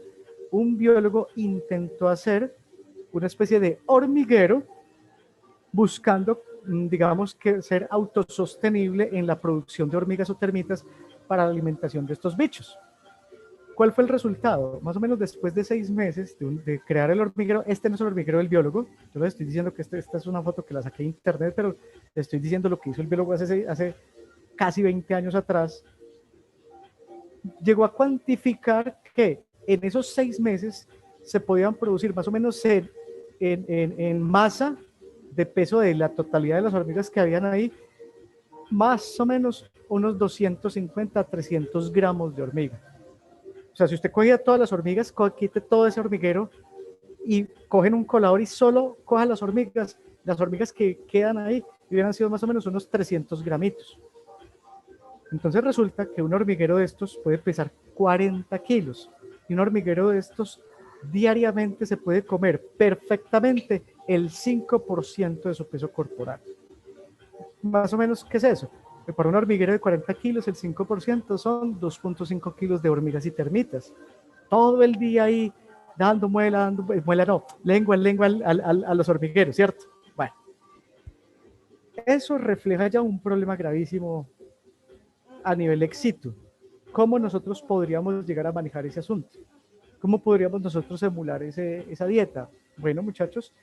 A: un biólogo intentó hacer una especie de hormiguero buscando, digamos, que ser autosostenible en la producción de hormigas o termitas para la alimentación de estos bichos. ¿Cuál fue el resultado? Más o menos después de 6 meses de crear el hormiguero, este no es el hormiguero del biólogo, yo les estoy diciendo que esta es una foto que la saqué de internet, pero les estoy diciendo lo que hizo el biólogo hace casi 20 años atrás. Llegó a cuantificar que en esos 6 meses se podían producir más o menos en masa de peso de la totalidad de las hormigas que habían ahí, más o menos unos 250 a 300 gramos de hormiga. O sea, si usted cogía todas las hormigas, quite todo ese hormiguero y cogen un colador y solo coja las hormigas que quedan ahí, y hubieran sido más o menos unos 300 gramitos. Entonces resulta que un hormiguero de estos puede pesar 40 kilos, y un hormiguero de estos diariamente se puede comer perfectamente el 5% de su peso corporal. Más o menos, ¿qué es eso? Para un hormiguero de 40 kilos, el 5% son 2.5 kilos de hormigas y termitas. Todo el día ahí dando muela no, lengua a los hormigueros, ¿cierto? Bueno, eso refleja ya un problema gravísimo a nivel ex situ. ¿Cómo nosotros podríamos llegar a manejar ese asunto? ¿Cómo podríamos nosotros emular esa dieta? Bueno, muchachos,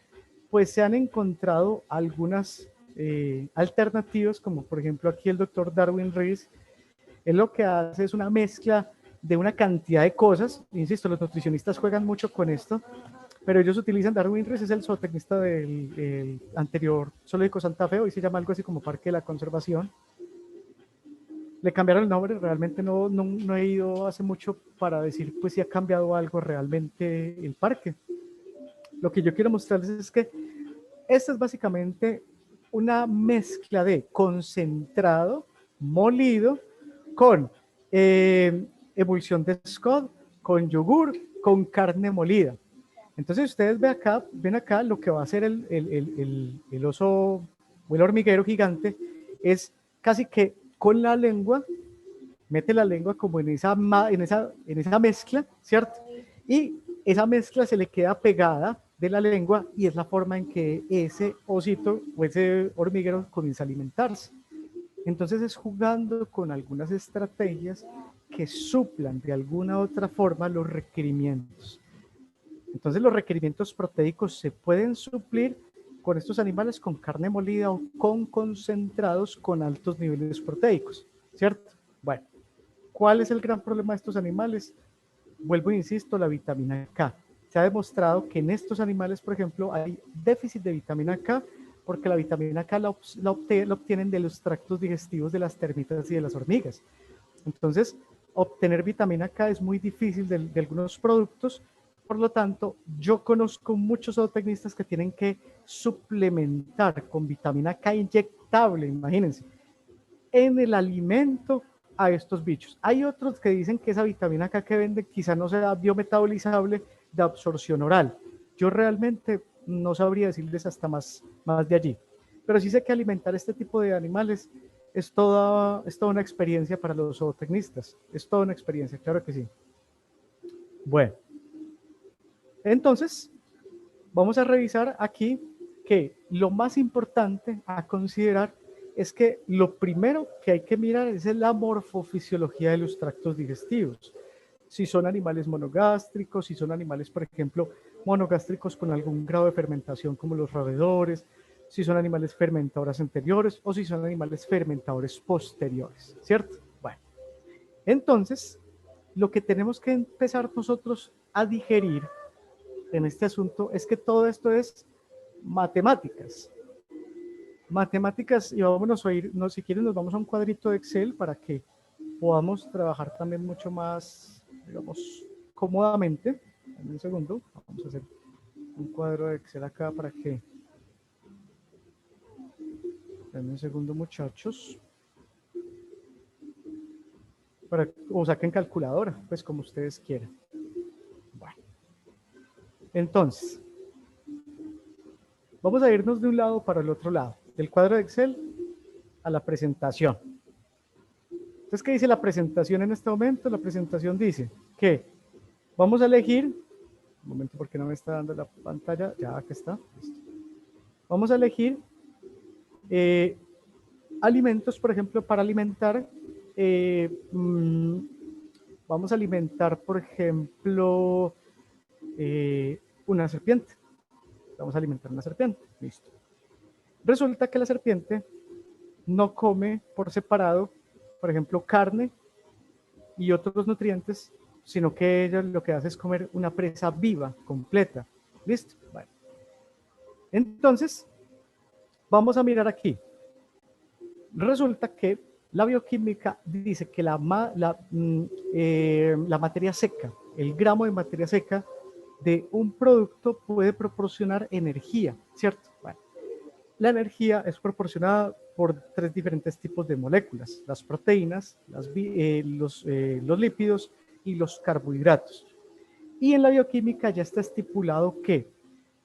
A: pues se han encontrado algunas alternativas, como por ejemplo aquí el doctor Darwin Rees. Él lo que hace es una mezcla de una cantidad de cosas. Insisto, los nutricionistas juegan mucho con esto, pero ellos utilizan, Darwin Rees es el zootecnista del anterior Zoológico Santa Fe, hoy se llama algo así como Parque de la Conservación. Le cambiaron el nombre, realmente no he ido hace mucho para decir pues si ha cambiado algo realmente el parque. Lo que yo quiero mostrarles es que esta es básicamente una mezcla de concentrado molido con emulsión de Scott, con yogur, con carne molida. Entonces ustedes ven acá lo que va a hacer el oso o el hormiguero gigante es casi que con la lengua, mete la lengua como en esa mezcla, ¿cierto? Y esa mezcla se le queda pegada de la lengua y es la forma en que ese osito o ese hormiguero comienza a alimentarse. Entonces es jugando con algunas estrategias que suplan de alguna u otra forma los requerimientos. Entonces los requerimientos proteicos se pueden suplir con estos animales con carne molida o con concentrados con altos niveles proteicos, ¿cierto? Bueno, ¿cuál es el gran problema de estos animales? Vuelvo e insisto, la vitamina K. Se ha demostrado que en estos animales, por ejemplo, hay déficit de vitamina K porque la vitamina K la obtienen de los tractos digestivos de las termitas y de las hormigas. Entonces, obtener vitamina K es muy difícil de algunos productos. Por lo tanto, yo conozco muchos zootecnistas que tienen que suplementar con vitamina K inyectable, imagínense, en el alimento a estos bichos. Hay otros que dicen que esa vitamina K que venden quizá no sea biometabolizable de absorción oral. Yo realmente no sabría decirles hasta más de allí. Pero sí sé que alimentar este tipo de animales es toda una experiencia para los zootecnistas. Es toda una experiencia, claro que sí. Bueno, entonces vamos a revisar aquí que lo más importante a considerar es que lo primero que hay que mirar es la morfofisiología de los tractos digestivos. Si son animales monogástricos, si son animales, por ejemplo, monogástricos con algún grado de fermentación como los roedores, si son animales fermentadores anteriores o si son animales fermentadores posteriores, ¿cierto? Bueno, entonces, lo que tenemos que empezar nosotros a digerir en este asunto es que todo esto es matemáticas. Matemáticas, y vámonos a ir, no, si quieren nos vamos a un cuadrito de Excel para que podamos trabajar también mucho más, digamos, cómodamente. En un segundo, vamos a hacer un cuadro de Excel acá para que... En un segundo, muchachos. O saquen calculadora, pues como ustedes quieran. Bueno, entonces, vamos a irnos de un lado para el otro lado, del cuadro de Excel a la presentación. Entonces, ¿qué dice la presentación en este momento? La presentación dice que vamos a elegir, un momento porque no me está dando la pantalla, ya aquí está, listo. Vamos a elegir alimentos, por ejemplo, para alimentar, vamos a alimentar, por ejemplo, una serpiente. Vamos a alimentar una serpiente, listo. Resulta que la serpiente no come por separado, por ejemplo, carne y otros nutrientes, sino que ella lo que hace es comer una presa viva, completa. ¿Listo? Bueno. Entonces, vamos a mirar aquí. Resulta que la bioquímica dice que la materia seca, el gramo de materia seca de un producto puede proporcionar energía, ¿cierto? Bueno, la energía es proporcionada por 3 diferentes tipos de moléculas: las proteínas, los lípidos y los carbohidratos. Y en la bioquímica ya está estipulado que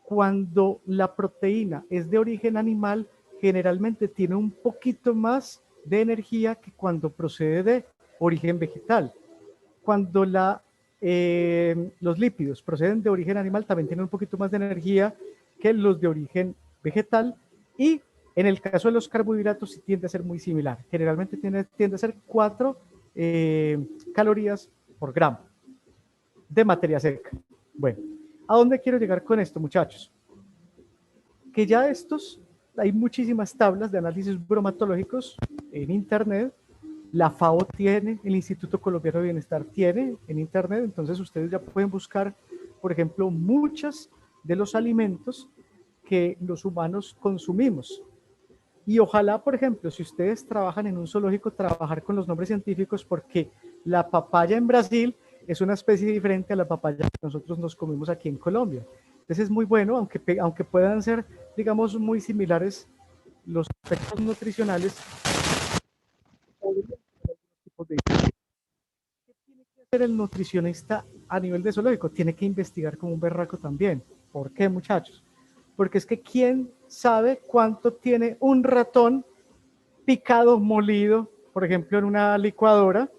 A: cuando la proteína es de origen animal, generalmente tiene un poquito más de energía que cuando procede de origen vegetal. Cuando los lípidos proceden de origen animal, también tienen un poquito más de energía que los de origen vegetal, y en el caso de los carbohidratos sí tiende a ser muy similar. Generalmente tiende a ser 4 calorías por gramo de materia seca. Bueno, ¿a dónde quiero llegar con esto, muchachos? Que ya hay muchísimas tablas de análisis bromatológicos en internet. La FAO tiene, el Instituto Colombiano de Bienestar tiene en internet, entonces ustedes ya pueden buscar, por ejemplo, muchos de los alimentos que los humanos consumimos. Y ojalá, por ejemplo, si ustedes trabajan en un zoológico, trabajar con los nombres científicos, porque la papaya en Brasil es una especie diferente a la papaya que nosotros nos comemos aquí en Colombia. Entonces es muy bueno, aunque puedan ser, digamos, muy similares los aspectos nutricionales. ¿Qué tiene que hacer el nutricionista a nivel de zoológico? Tiene que investigar como un berraco también. ¿Por qué, muchachos? Porque es que ¿quién sabe cuánto tiene un ratón picado, molido, por ejemplo, en una licuadora?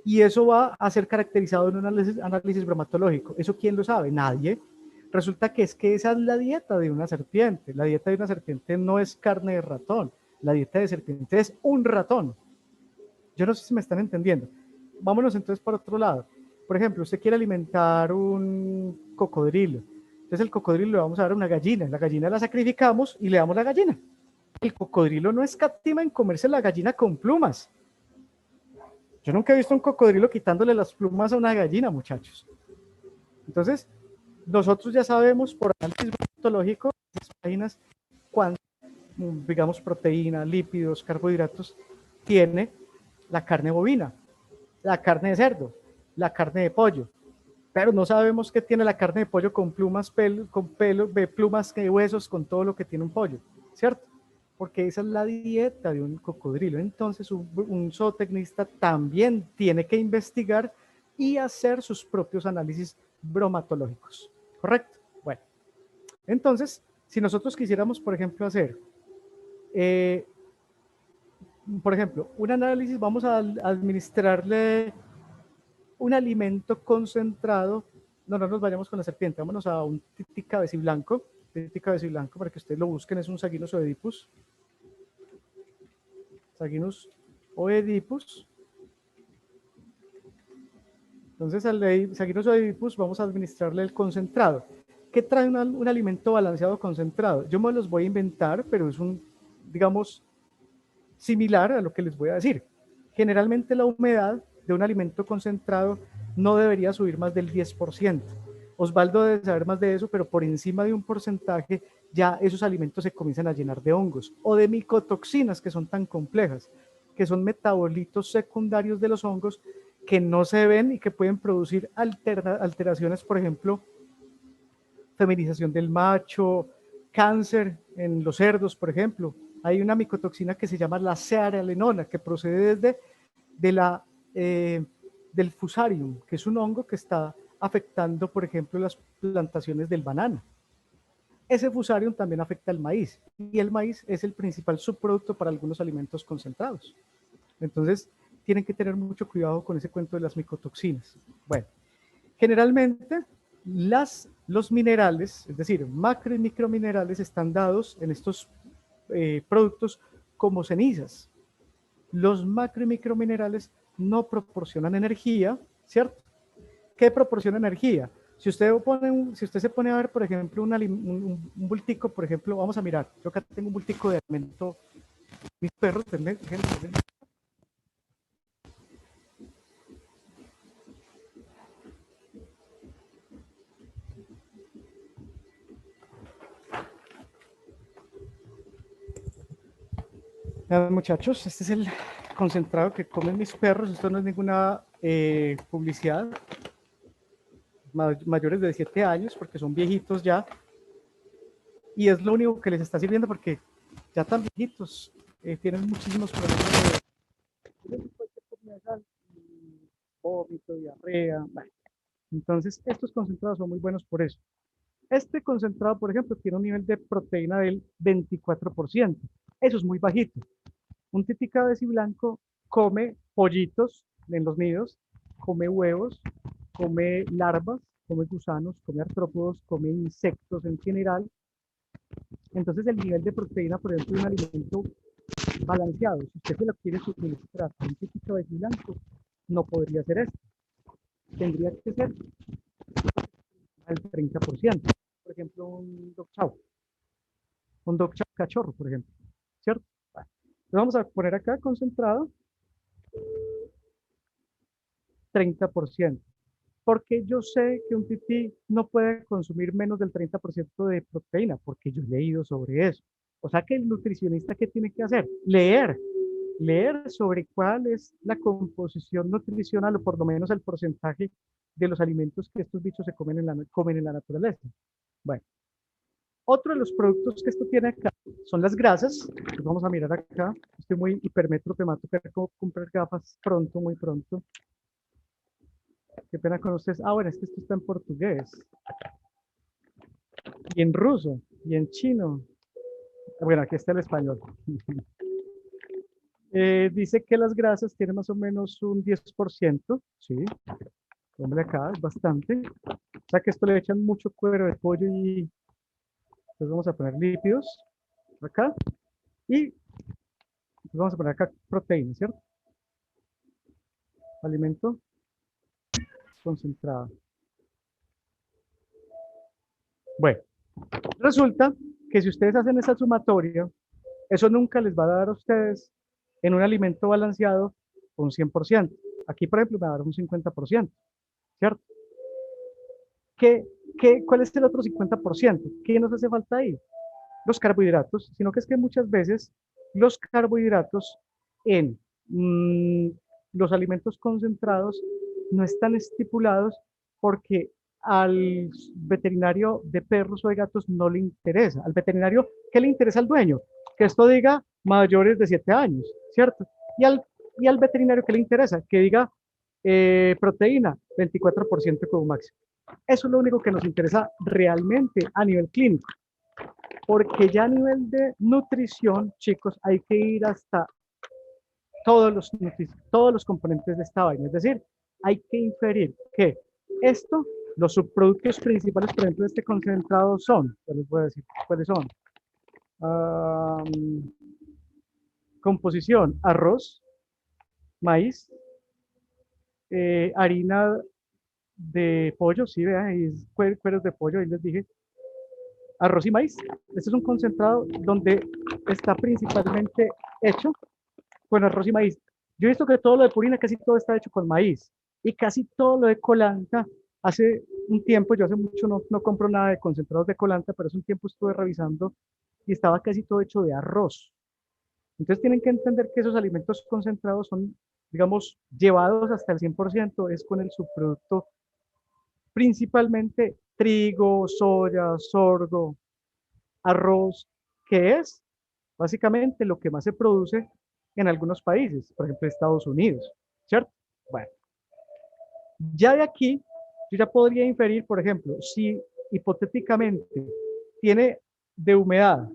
A: Y eso va a ser caracterizado en un análisis bromatológico. ¿Eso quién lo sabe? Nadie. Resulta que esa es la dieta de una serpiente. La dieta de una serpiente no es carne de ratón. La dieta de serpiente es un ratón. Yo no sé si me están entendiendo. Vámonos entonces por otro lado. Por ejemplo, usted quiere alimentar un cocodrilo. Entonces el cocodrilo le vamos a dar una gallina. La gallina la sacrificamos y le damos la gallina. El cocodrilo no escatima en comerse la gallina con plumas. Yo nunca he visto un cocodrilo quitándole las plumas a una gallina, muchachos. Entonces, nosotros ya sabemos por análisis bromatológico, esas páginas, cuánto, digamos, proteína, lípidos, carbohidratos tiene la carne bovina, la carne de cerdo, la carne de pollo. Pero no sabemos qué tiene la carne de pollo con plumas, plumas, huesos, con todo lo que tiene un pollo, ¿cierto? Porque esa es la dieta de un cocodrilo. Entonces, un zootecnista también tiene que investigar y hacer sus propios análisis bromatológicos, ¿correcto? Bueno, entonces, si nosotros quisiéramos, por ejemplo, hacer por ejemplo, un análisis, vamos a administrarle un alimento concentrado. No nos vayamos con la serpiente, vámonos a un tití cabeciblanco. Tití cabeciblanco, para que ustedes lo busquen, es un Saginus oedipus. Saginus oedipus. Entonces, al Saginus oedipus vamos a administrarle el concentrado. ¿Qué trae un alimento balanceado concentrado? Yo me los voy a inventar, pero es un, digamos, similar a lo que les voy a decir. Generalmente la humedad de un alimento concentrado no debería subir más del 10%. Osvaldo debe saber más de eso, pero por encima de un porcentaje ya esos alimentos se comienzan a llenar de hongos o de micotoxinas que son tan complejas, que son metabolitos secundarios de los hongos que no se ven y que pueden producir alteraciones, por ejemplo, feminización del macho, cáncer en los cerdos, por ejemplo. Hay una micotoxina que se llama la cearalenona, que procede del fusarium, que es un hongo que está afectando, por ejemplo, las plantaciones del banano. Ese fusarium también afecta al maíz, y el maíz es el principal subproducto para algunos alimentos concentrados. Entonces, tienen que tener mucho cuidado con ese cuento de las micotoxinas. Bueno, generalmente los minerales, es decir, macro y microminerales, están dados en estos productos como cenizas. Los macro y microminerales no proporcionan energía, ¿cierto? ¿Qué proporciona energía? Si usted se pone a ver, por ejemplo, un bultico, por ejemplo, vamos a mirar, yo acá tengo un bultico de alimento, mis perros, muchachos, este es el concentrado que comen mis perros. Esto no es ninguna publicidad. Mayores de 7 años, porque son viejitos ya. Y es lo único que les está sirviendo porque ya tan viejitos, tienen muchísimos problemas de vómito, diarrea. Bueno, entonces, estos concentrados son muy buenos por eso. Este concentrado, por ejemplo, tiene un nivel de proteína del 24%. Eso es muy bajito. Un tití cabeciblanco come pollitos en los nidos, come huevos, come larvas, come gusanos, come artrópodos, come insectos en general. Entonces el nivel de proteína, por ejemplo, de un alimento balanceado, si usted se lo quiere suministrar a un tití cabeciblanco, no podría ser esto. Tendría que ser al 30%. Por ejemplo, un dog chow cachorro, por ejemplo, ¿cierto? Entonces vamos a poner acá concentrado 30%. Porque yo sé que un tití no puede consumir menos del 30% de proteína, porque yo he leído sobre eso. O sea que el nutricionista, ¿qué tiene que hacer? Leer sobre cuál es la composición nutricional o por lo menos el porcentaje de los alimentos que estos bichos se comen en la naturaleza. Bueno, otro de los productos que esto tiene acá son las grasas. Pues vamos a mirar acá. Estoy muy hipermétrope, me va a tocar comprar gafas pronto, muy pronto. Qué pena con ustedes. Ah, bueno, es que esto está en portugués. Y en ruso. Y en chino. Bueno, aquí está el español. Dice que las grasas tienen más o menos un 10%. Sí. Hombre, acá es bastante. O sea que esto le echan mucho cuero de pollo y... Entonces vamos a poner lípidos acá. Y vamos a poner acá proteína, ¿cierto? Alimento concentrado. Bueno, resulta que si ustedes hacen esa sumatoria, eso nunca les va a dar a ustedes en un alimento balanceado un 100%. Aquí, por ejemplo, me va a dar un 50%, ¿cierto? ¿Cuál es el otro 50%? ¿Qué nos hace falta ahí? Los carbohidratos, sino que es que muchas veces los carbohidratos en los alimentos concentrados no están estipulados porque al veterinario de perros o de gatos no le interesa. Al veterinario, ¿qué le interesa al dueño? Que esto diga mayores de 7 años, ¿cierto? Y al veterinario, ¿qué le interesa? Que diga proteína, 24% como máximo. Eso es lo único que nos interesa realmente a nivel clínico. porque ya a nivel de nutrición, chicos, hay que ir hasta todos los componentes de esta vaina. Es decir, hay que inferir que esto, los subproductos principales, por ejemplo, de este concentrado son, ya les voy a decir cuáles son. Composición, arroz, maíz, harina de pollo, sí, vean, cueros de pollo, ahí les dije, arroz y maíz. Este es un concentrado donde está principalmente hecho con arroz y maíz. Yo he visto que todo lo de Purina, casi todo está hecho con maíz. Y casi todo lo de Colanta, hace un tiempo, yo hace mucho no compro nada de concentrados de Colanta, pero hace un tiempo estuve revisando y estaba casi todo hecho de arroz. Entonces tienen que entender que esos alimentos concentrados son, digamos, llevados hasta el 100%, es con el subproducto principalmente trigo, soya, sorgo, arroz, que es básicamente lo que más se produce en algunos países, por ejemplo Estados Unidos, ¿cierto? Bueno, ya de aquí yo ya podría inferir, por ejemplo, si hipotéticamente tiene de humedad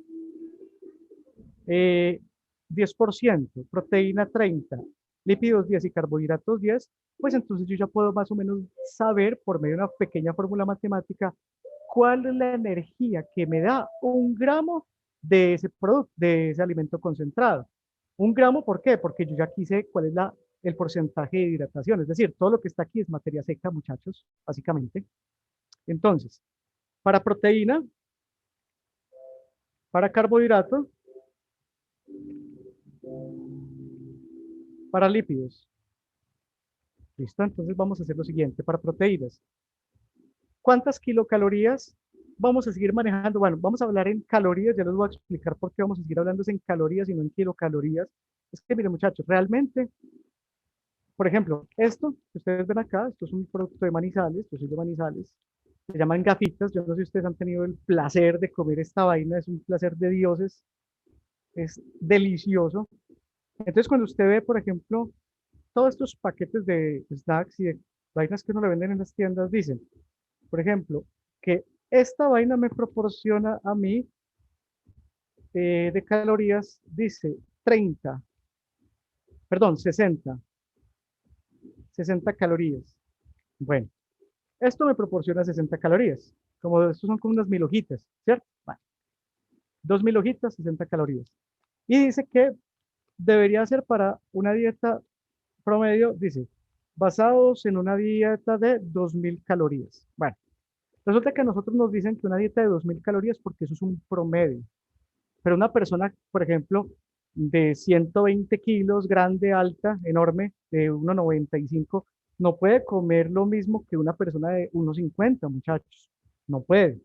A: 10%, proteína 30, lípidos 10 y carbohidratos 10, pues entonces yo ya puedo más o menos saber por medio de una pequeña fórmula matemática cuál es la energía que me da un gramo de ese producto, de ese alimento concentrado. Un gramo, ¿por qué? Porque yo ya aquí sé cuál es el porcentaje de hidratación, es decir, todo lo que está aquí es materia seca, muchachos, básicamente. Entonces, para proteína, para carbohidrato, para lípidos. ¿Listo? Entonces vamos a hacer lo siguiente, para proteínas. ¿Cuántas kilocalorías vamos a seguir manejando? Bueno, vamos a hablar en calorías, ya les voy a explicar por qué vamos a seguir hablando en calorías y no en kilocalorías. Es que, miren muchachos, realmente, por ejemplo, esto que ustedes ven acá, esto es un producto de Manizales, yo soy de Manizales, se llaman gafitas, yo no sé si ustedes han tenido el placer de comer esta vaina, es un placer de dioses, es delicioso. Entonces, cuando usted ve, por ejemplo, todos estos paquetes de snacks y de vainas que uno le venden en las tiendas, dicen, por ejemplo, que esta vaina me proporciona a mí de calorías, dice 30, perdón, 60 calorías. Bueno, esto me proporciona 60 calorías. Como estos son como unas 1000 hojitas, ¿cierto? Bueno, 2000 hojitas, 60 calorías. Y dice que debería ser para una dieta promedio, dice, basados en una dieta de 2000 calorías. Bueno, resulta que a nosotros nos dicen que una dieta de 2000 calorías porque eso es un promedio. Pero una persona, por ejemplo, de 120 kilos, grande, alta, enorme, de 1,95, no puede comer lo mismo que una persona de 1,50, muchachos. No puede.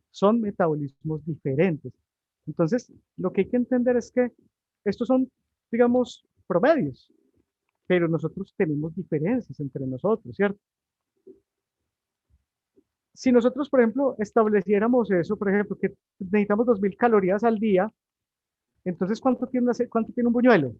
A: Son metabolismos diferentes. Entonces, lo que hay que entender es que estos son, digamos, promedios, pero nosotros tenemos diferencias entre nosotros, ¿cierto? Si nosotros, por ejemplo, estableciéramos eso, por ejemplo, que necesitamos 2000 calorías al día, entonces, ¿cuánto tiene un buñuelo?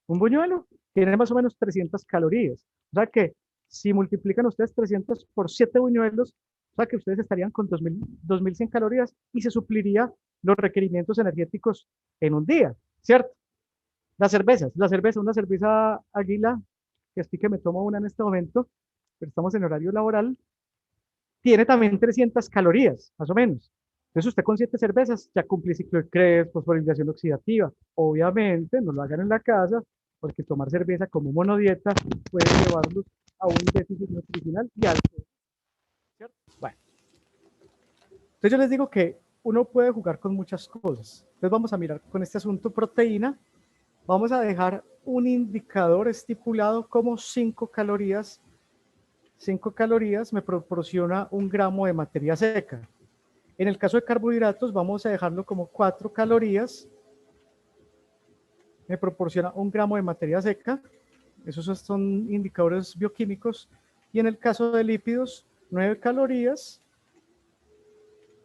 A: Un buñuelo tiene más o menos 300 calorías. O sea que si multiplican ustedes 300 por 7 buñuelos, o sea que ustedes estarían con 2100 calorías y se supliría los requerimientos energéticos en un día, ¿cierto? La cerveza, una cerveza Águila, que estoy que me tomo una en este momento, pero estamos en horario laboral, tiene también 300 calorías, más o menos. Entonces usted con 7 cervezas ya cumple el ciclo de Krebs, fosforilación oxidativa. Obviamente no lo hagan en la casa, porque tomar cerveza como monodieta puede llevarlos a un déficit nutricional y alto. ¿Cierto? Bueno, entonces yo les digo que uno puede jugar con muchas cosas. Entonces vamos a mirar con este asunto proteína. Vamos a dejar un indicador estipulado como 5 calorías. 5 calorías me proporciona un gramo de materia seca. En el caso de carbohidratos, vamos a dejarlo como 4 calorías. Me proporciona un gramo de materia seca. Esos son indicadores bioquímicos. Y en el caso de lípidos, 9 calorías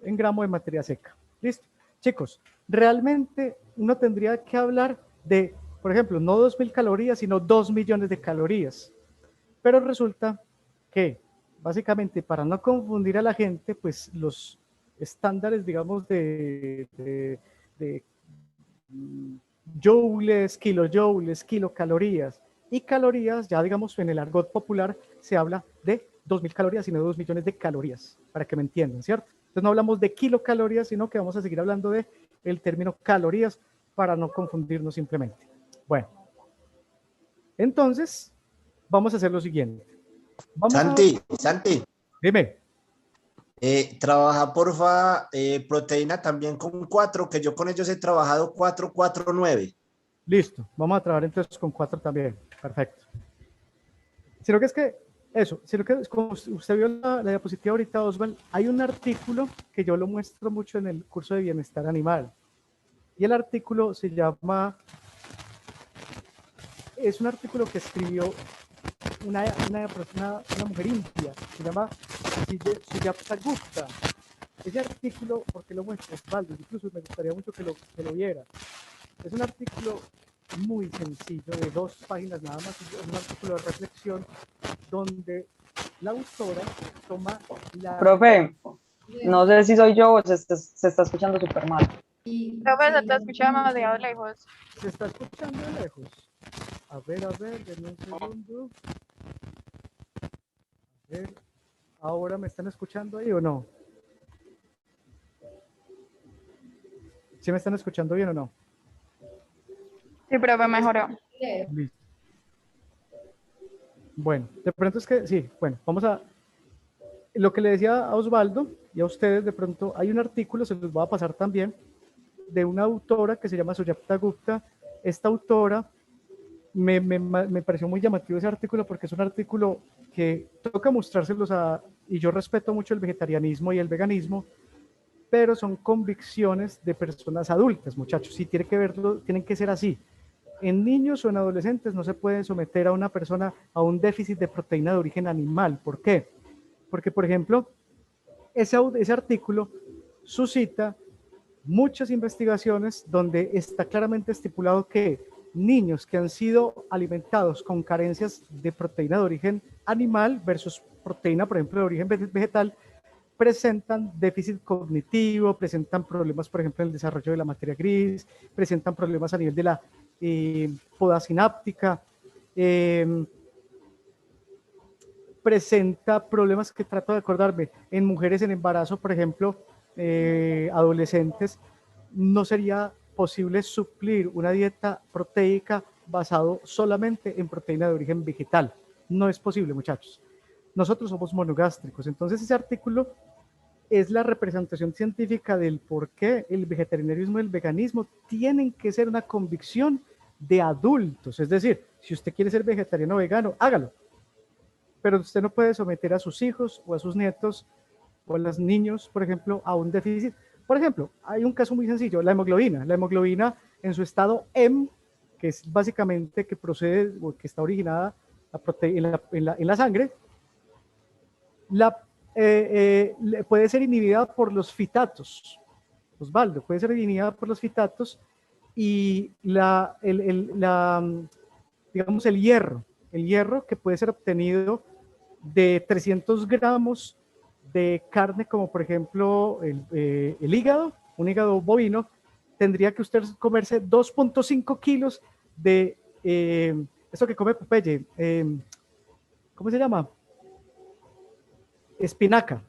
A: en gramo de materia seca. ¿Listo? Chicos, realmente uno tendría que hablar de, por ejemplo, no 2000 calorías, sino 2 millones de calorías. Pero resulta que, básicamente, para no confundir a la gente, pues los estándares, digamos, de joules, kilojoules, kilocalorías y calorías, ya digamos en el argot popular se habla de 2.000 calorías y no de 2 millones de calorías, para que me entiendan, ¿cierto? Entonces no hablamos de kilocalorías, sino que vamos a seguir hablando de el término calorías para no confundirnos simplemente. Bueno, entonces vamos a hacer lo siguiente. Vamos
B: Santi,
A: dime.
B: trabaja porfa proteína también con 4, que yo con ellos he trabajado 4, 4, 9.
A: Listo, vamos a trabajar entonces con 4 también. Perfecto. Sino que es que, eso, sino que como usted vio la diapositiva ahorita, Osvaldo, hay un artículo que yo lo muestro mucho en el curso de bienestar animal. Y el artículo se llama, es un artículo que escribió una mujer india, se llama Sujata Gupta. Ese artículo, porque lo muestra Osvaldo, incluso me gustaría mucho que lo viera. Es un artículo muy sencillo, de 2 páginas nada más, es un artículo de reflexión donde la autora toma la...
C: Profe, no sé si soy yo o se está escuchando súper mal.
D: Profe, se te escucha demasiado lejos.
A: Se está escuchando de lejos. A ver, denme un segundo. A ver, ¿ahora me están escuchando ahí o no? ¿Sí me están escuchando bien o no?
D: Sí, profe, mejoró.
A: Listo. Bueno, de pronto es que, sí, bueno, vamos a... Lo que le decía a Osvaldo y a ustedes, de pronto hay un artículo, se los voy a pasar también, de una autora que se llama Sujata Gupta. Esta autora me pareció muy llamativo ese artículo porque es un artículo que toca mostrárselos y yo respeto mucho el vegetarianismo y el veganismo, pero son convicciones de personas adultas, muchachos, si tienen que verlo, tienen que ser así. En niños o en adolescentes no se puede someter a una persona a un déficit de proteína de origen animal. ¿Por qué? Porque, por ejemplo, ese artículo suscita muchas investigaciones donde está claramente estipulado que niños que han sido alimentados con carencias de proteína de origen animal versus proteína, por ejemplo, de origen vegetal, presentan déficit cognitivo, presentan problemas, por ejemplo, en el desarrollo de la materia gris, presentan problemas a nivel de la poda sináptica, presenta problemas que trato de acordarme, en mujeres en embarazo, por ejemplo, adolescentes, no sería posible suplir una dieta proteica basado solamente en proteína de origen vegetal. No es posible, muchachos. Nosotros somos monogástricos, entonces ese artículo es la representación científica del por qué el vegetarianismo y el veganismo tienen que ser una convicción de adultos. Es decir, si usted quiere ser vegetariano o vegano, hágalo. Pero usted no puede someter a sus hijos o a sus nietos o a los niños, por ejemplo, a un déficit. Por ejemplo, hay un caso muy sencillo, la hemoglobina. La hemoglobina en su estado M, que es básicamente que procede o que está originada en la sangre, puede ser inhibida por los fitatos. Osvaldo, puede ser inhibida por los fitatos y digamos el hierro que puede ser obtenido de 300 gramos de carne, como por ejemplo el hígado, un hígado bovino, tendría que usted comerse 2.5 kilos de eso que come Popeye, ¿cómo se llama? Espinaca.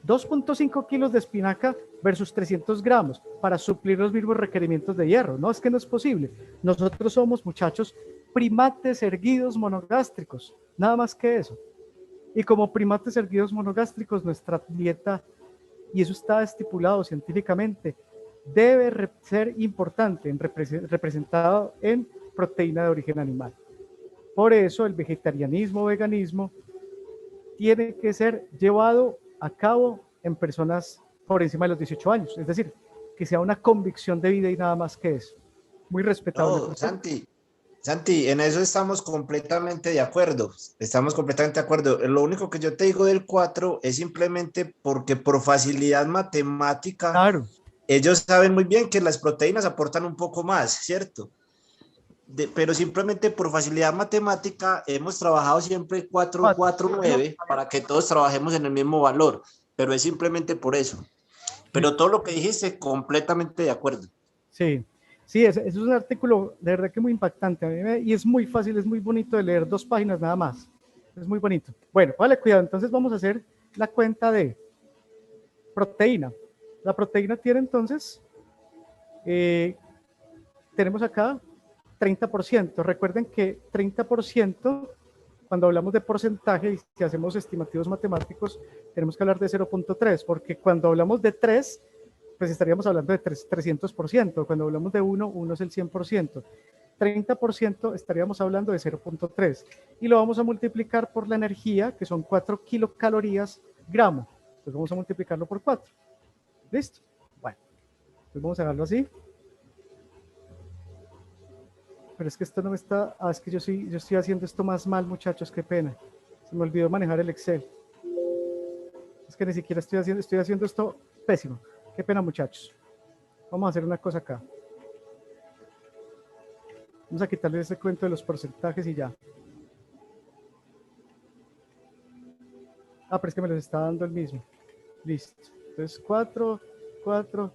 A: 2.5 kilos de espinaca versus 300 gramos para suplir los mismos requerimientos de hierro. No, es que no es posible. Nosotros somos, muchachos, primates erguidos monogástricos, nada más que eso. Y como primates erguidos monogástricos, nuestra dieta, y eso está estipulado científicamente, debe ser importante, representado en proteína de origen animal. Por eso el vegetarianismo o veganismo tiene que ser llevado a cabo en personas por encima de los 18 años, es decir, que sea una convicción de vida y nada más que eso. Muy respetable.
B: No, Santi, en eso estamos completamente de acuerdo. Estamos completamente de acuerdo. Lo único que yo te digo del 4 es simplemente porque por facilidad matemática,
A: claro,
B: ellos saben muy bien que las proteínas aportan un poco más, ¿cierto? Pero simplemente por facilidad matemática hemos trabajado siempre 4, 4, 9 para que todos trabajemos en el mismo valor, pero es simplemente por eso. Pero todo lo que dijiste, completamente de acuerdo.
A: Sí, sí, es un artículo de verdad que muy impactante y es muy fácil, es muy bonito de leer, 2 páginas nada más. Es muy bonito. Bueno, vale, cuidado, entonces vamos a hacer la cuenta de proteína. La proteína tiene entonces, tenemos acá 30%. Recuerden que 30%, cuando hablamos de porcentaje y si hacemos estimativos matemáticos, tenemos que hablar de 0.3, porque cuando hablamos de 3, pues estaríamos hablando de 300%. Cuando hablamos de 1, 1 es el 100%. 30% estaríamos hablando de 0.3. Y lo vamos a multiplicar por la energía, que son 4 kilocalorías gramo. Entonces vamos a multiplicarlo por 4. ¿Listo? Bueno, pues vamos a dejarlo así. Pero es que esto no me está... Ah, es que yo estoy haciendo esto más mal, muchachos, qué pena. Se me olvidó manejar el Excel. Es que ni siquiera estoy haciendo esto pésimo. Qué pena, muchachos. Vamos a hacer una cosa acá. Vamos a quitarle ese cuento de los porcentajes y ya. Ah, pero es que me los está dando el mismo. Listo. Entonces 4, 4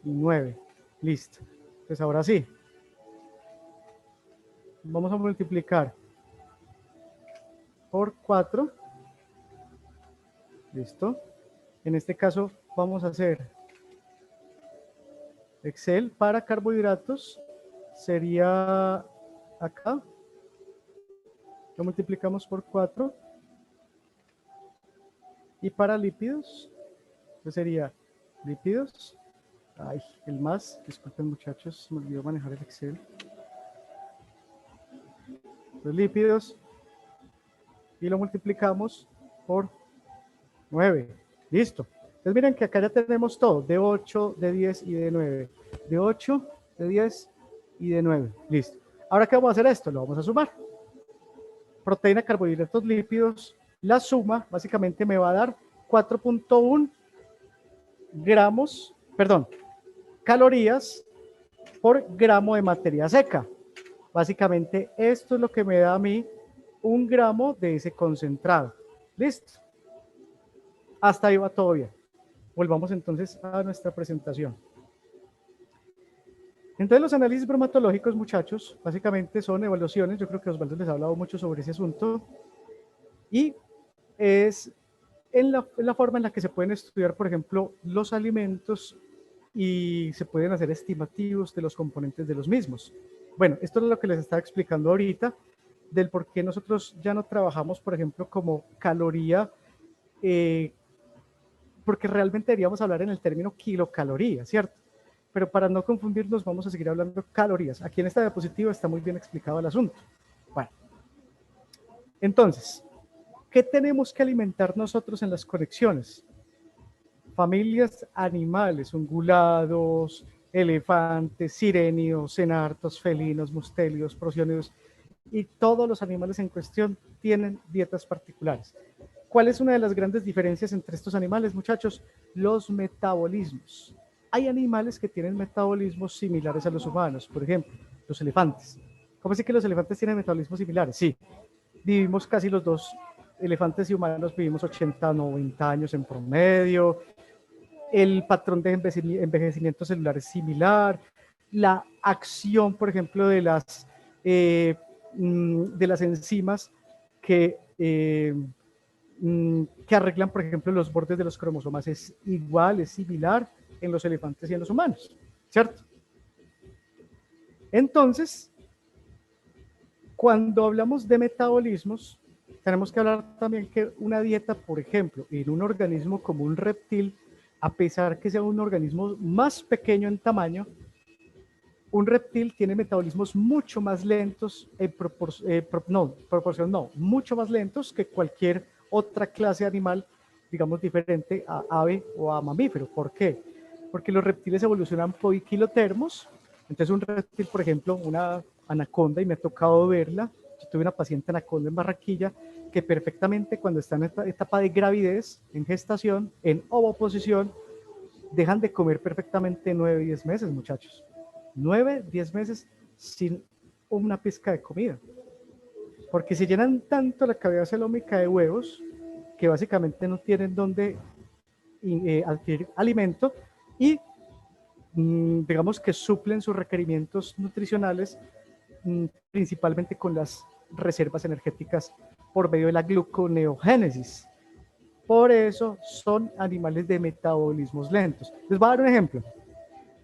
A: y 9. Listo. Entonces ahora sí. Vamos a multiplicar por 4. Listo. En este caso vamos a hacer Excel para carbohidratos. Sería acá. Lo multiplicamos por 4. Y para lípidos, pues sería lípidos. Ay, el más. Disculpen, muchachos, me olvidó manejar el Excel. Los lípidos y lo multiplicamos por 9. Listo. Entonces miren que acá ya tenemos todo, de 8, de 10 y de 9. De 8, de 10 y de 9. Listo. Ahora, ¿qué vamos a hacer esto? Lo vamos a sumar. Proteína, carbohidratos, lípidos. La suma básicamente me va a dar 4.1 gramos, perdón, calorías por gramo de materia seca. Básicamente esto es lo que me da a mí 1 gramo de ese concentrado. ¿Listo? Hasta ahí va todo bien. Volvamos entonces a nuestra presentación. Entonces los análisis bromatológicos, muchachos, básicamente son evaluaciones. Yo creo que Osvaldo les ha hablado mucho sobre ese asunto. Y es en la forma en la que se pueden estudiar, por ejemplo, los alimentos y se pueden hacer estimativos de los componentes de los mismos. Bueno, esto es lo que les estaba explicando ahorita, del por qué nosotros ya no trabajamos, por ejemplo, como caloría, porque realmente deberíamos hablar en el término kilocaloría, ¿cierto? Pero para no confundirnos vamos a seguir hablando de calorías. Aquí en esta diapositiva está muy bien explicado el asunto. Bueno, entonces, ¿qué tenemos que alimentar nosotros en las conexiones? Familias animales, ungulados, elefantes, sirénidos, cenartos, felinos, mustélidos, prosiónidos, y todos los animales en cuestión tienen dietas particulares. ¿Cuál es una de las grandes diferencias entre estos animales, muchachos? Los metabolismos. Hay animales que tienen metabolismos similares a los humanos, por ejemplo, los elefantes. ¿Cómo así que los elefantes tienen metabolismos similares? Sí, vivimos casi los dos, elefantes y humanos vivimos 80, 90 años en promedio. El patrón de envejecimiento celular es similar. La acción, por ejemplo, de las enzimas que arreglan, por ejemplo, los bordes de los cromosomas es igual, es similar en los elefantes y en los humanos, ¿cierto? Entonces, cuando hablamos de metabolismos, tenemos que hablar también que una dieta, por ejemplo, en un organismo como un reptil, a pesar que sea un organismo más pequeño en tamaño, un reptil tiene metabolismos mucho más lentos, mucho más lentos que cualquier otra clase de animal, digamos, diferente a ave o a mamífero. ¿Por qué? Porque los reptiles evolucionan poiquilotermos. Entonces un reptil, por ejemplo, una anaconda, y me ha tocado verla, yo tuve una paciente anaconda en Barranquilla, que perfectamente cuando está en esta etapa de gravidez, en gestación, en ovoposición, dejan de comer perfectamente 9, 10 meses, muchachos. 9, 10 meses sin una pizca de comida. Porque se llenan tanto la cavidad celómica de huevos que básicamente no tienen dónde adquirir alimento, y digamos que suplen sus requerimientos nutricionales principalmente con las reservas energéticas por medio de la gluconeogénesis. Por eso son animales de metabolismos lentos. Les voy a dar un ejemplo.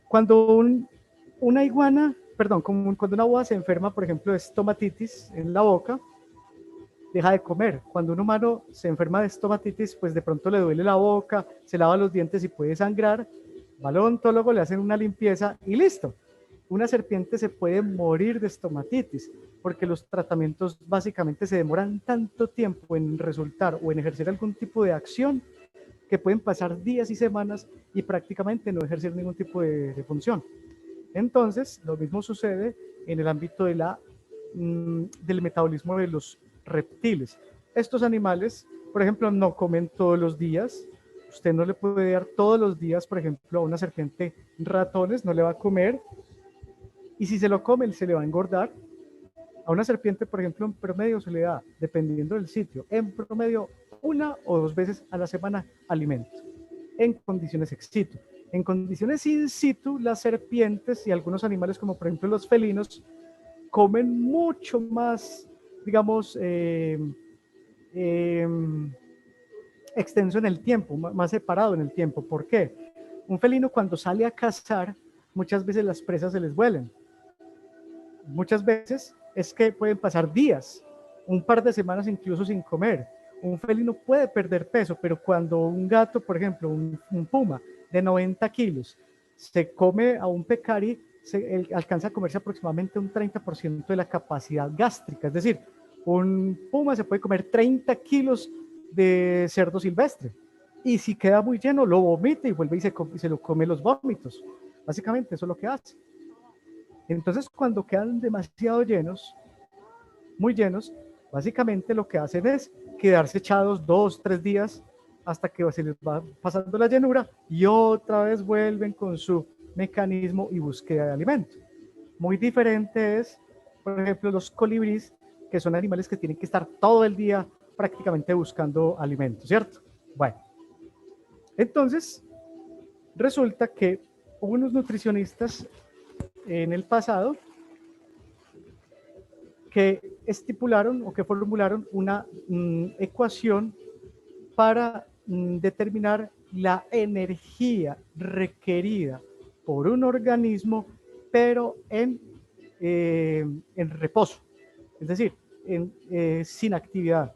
A: Cuando una iguana, perdón, cuando una boa se enferma, por ejemplo, de estomatitis en la boca, deja de comer. Cuando un humano se enferma de estomatitis, pues de pronto le duele la boca, se lava los dientes y puede sangrar, va al odontólogo, le hacen una limpieza y listo. Una serpiente se puede morir de estomatitis porque los tratamientos básicamente se demoran tanto tiempo en resultar o en ejercer algún tipo de acción que pueden pasar días y semanas y prácticamente no ejercer ningún tipo de función. Entonces, lo mismo sucede en el ámbito de del metabolismo de los reptiles. Estos animales, por ejemplo, no comen todos los días. Usted no le puede dar todos los días, por ejemplo, a una serpiente ratones, no le va a comer. Y si se lo come, se le va a engordar. A una serpiente, por ejemplo, en promedio se le da, dependiendo del sitio, en promedio 1 o 2 veces a la semana alimento, en condiciones ex situ. En condiciones in situ, las serpientes y algunos animales, como por ejemplo los felinos, comen mucho más, digamos, extenso en el tiempo, más separado en el tiempo. ¿Por qué? Un felino cuando sale a cazar, muchas veces las presas se les vuelan. Muchas veces es que pueden pasar días, un par de semanas incluso sin comer. Un felino puede perder peso, pero cuando un gato, por ejemplo, un puma de 90 kilos, se come a un pecari, él alcanza a comerse aproximadamente un 30% de la capacidad gástrica. Es decir, un puma se puede comer 30 kilos de cerdo silvestre. Y si queda muy lleno, lo vomita y vuelve y se lo come los vómitos. Básicamente eso es lo que hace. Entonces, cuando quedan demasiado llenos, muy llenos, básicamente lo que hacen es quedarse echados 2, 3 días hasta que se les va pasando la llenura y otra vez vuelven con su mecanismo y búsqueda de alimento. Muy diferente es, por ejemplo, los colibríes, que son animales que tienen que estar todo el día prácticamente buscando alimento, ¿cierto? Bueno, entonces resulta que hubo unos nutricionistas en el pasado que estipularon o que formularon una ecuación para determinar la energía requerida por un organismo, pero en reposo, es decir, sin actividad.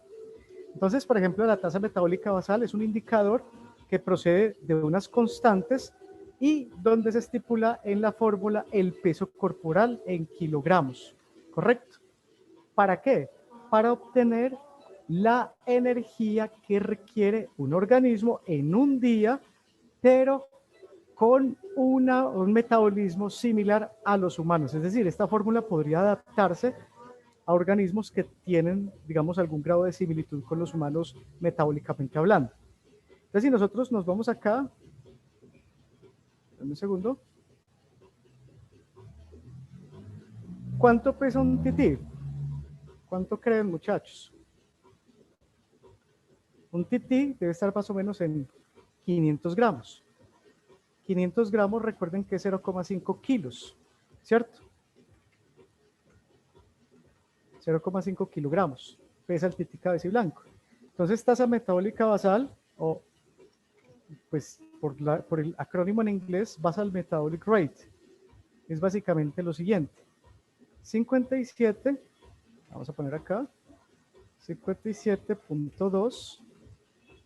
A: Entonces, por ejemplo, la tasa metabólica basal es un indicador que procede de unas constantes y donde se estipula en la fórmula el peso corporal en kilogramos, ¿correcto? ¿Para qué? Para obtener la energía que requiere un organismo en un día, pero con un metabolismo similar a los humanos. Es decir, esta fórmula podría adaptarse a organismos que tienen, digamos, algún grado de similitud con los humanos metabólicamente hablando. Entonces, si nosotros nos vamos acá, un segundo. ¿Cuánto pesa un tití? ¿Cuánto creen, muchachos? Un tití debe estar más o menos en 500 gramos. 500 gramos, recuerden que es 0,5 kilos, ¿cierto? 0,5 kilogramos pesa el tití cabeciblanco. Entonces, tasa metabólica basal, o pues por el acrónimo en inglés, Basal Metabolic Rate, es básicamente lo siguiente. 57, vamos a poner acá, 57.2,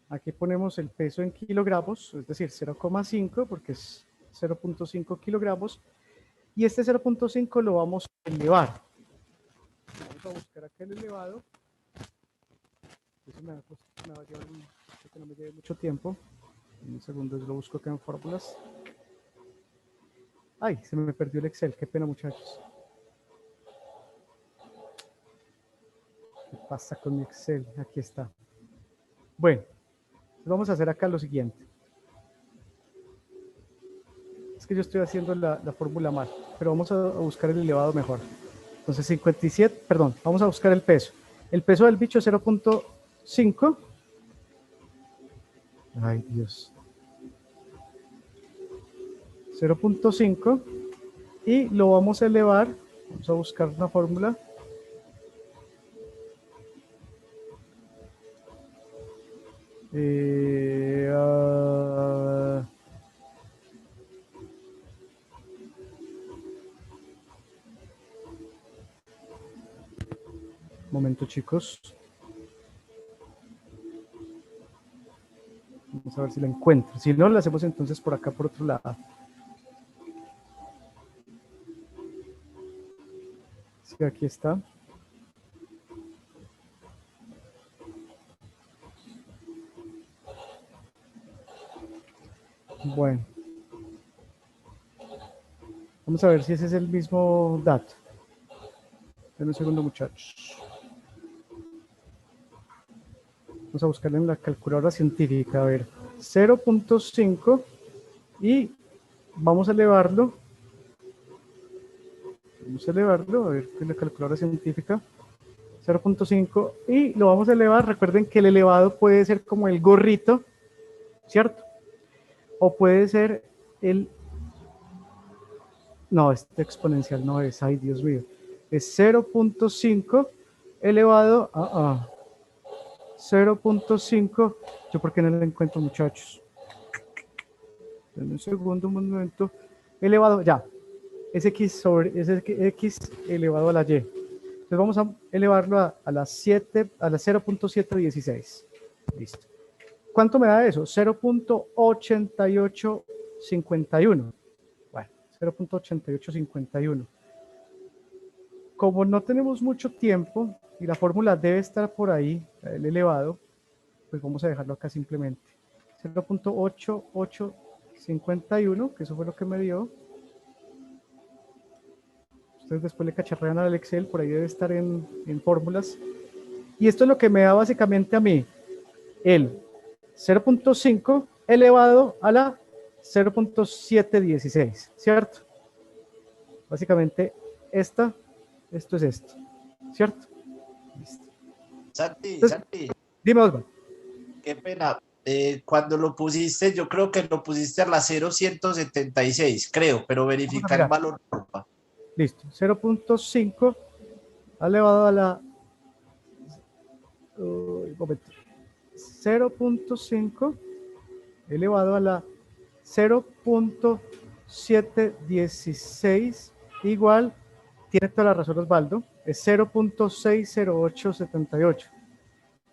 A: aquí ponemos el peso en kilogramos, es decir, 0,5, porque es 0.5 kilogramos, y este 0.5 lo vamos a elevar. Vamos a buscar acá el elevado. Eso me va a llevar que no me lleve mucho tiempo. Un segundo, lo busco acá en fórmulas. Ay, se me perdió el Excel, qué pena, muchachos. ¿Qué pasa con mi Excel? Aquí está. Bueno, vamos a hacer acá lo siguiente. Es que yo estoy haciendo la fórmula mal, pero vamos a buscar el elevado mejor. Entonces 57, perdón, vamos a buscar el peso. El peso del bicho es 0.5. Ay, Dios. 0.5 y lo vamos a elevar. Vamos a buscar una fórmula. Momento, chicos. Vamos a ver si la encuentro. Si no, la hacemos entonces por acá, por otro lado. Sí, aquí está. Bueno. Vamos a ver si ese es el mismo dato. Denme un segundo, muchachos. Vamos a buscarlo en la calculadora científica. A ver, 0.5 y vamos a elevarlo. Vamos a elevarlo, a ver, en la calculadora científica. 0.5 y lo vamos a elevar. Recuerden que el elevado puede ser como el gorrito, ¿cierto? O puede ser el... No, este exponencial no es, ay Dios mío. Es 0.5 elevado a 0.5. Yo por qué no lo encuentro, muchachos. En un segundo, un momento. Elevado, ya. Es x elevado a la y. Entonces vamos a elevarlo a la 0.716. Listo. ¿Cuánto me da eso? 0.8851. Bueno, 0.8851. Como no tenemos mucho tiempo y la fórmula debe estar por ahí, el elevado, pues vamos a dejarlo acá simplemente. 0.8851, que eso fue lo que me dio. Ustedes después le cacharrean al Excel, por ahí debe estar en fórmulas. Y esto es lo que me da básicamente a mí el 0.5 elevado a la 0.716, ¿cierto? Básicamente esto es esto, ¿cierto? Listo.
B: Santi,
A: Dime, Osvaldo.
B: qué pena. Cuando lo pusiste, yo creo que lo pusiste a la 0.176, creo, pero verifica el valor. Porfa.
A: Listo, 0.5 elevado a la... momento. 0.5 elevado a la 0.716 igual, tiene toda la razón Osvaldo, es 0.60878.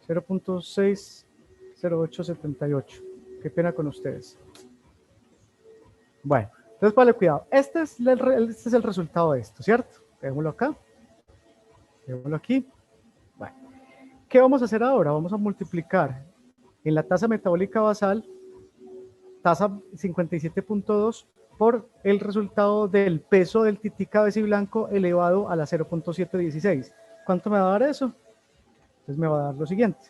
A: 0.60878. Qué pena con ustedes. Bueno, entonces vale cuidado. Este es el resultado de esto, ¿cierto? Dejémoslo acá. Dejémoslo aquí. Bueno, ¿qué vamos a hacer ahora? Vamos a multiplicar en la tasa metabólica basal, tasa 57.2, por el resultado del peso del tití cabeciblanco elevado a la 0.716. ¿Cuánto me va a dar eso? Entonces me va a dar lo siguiente.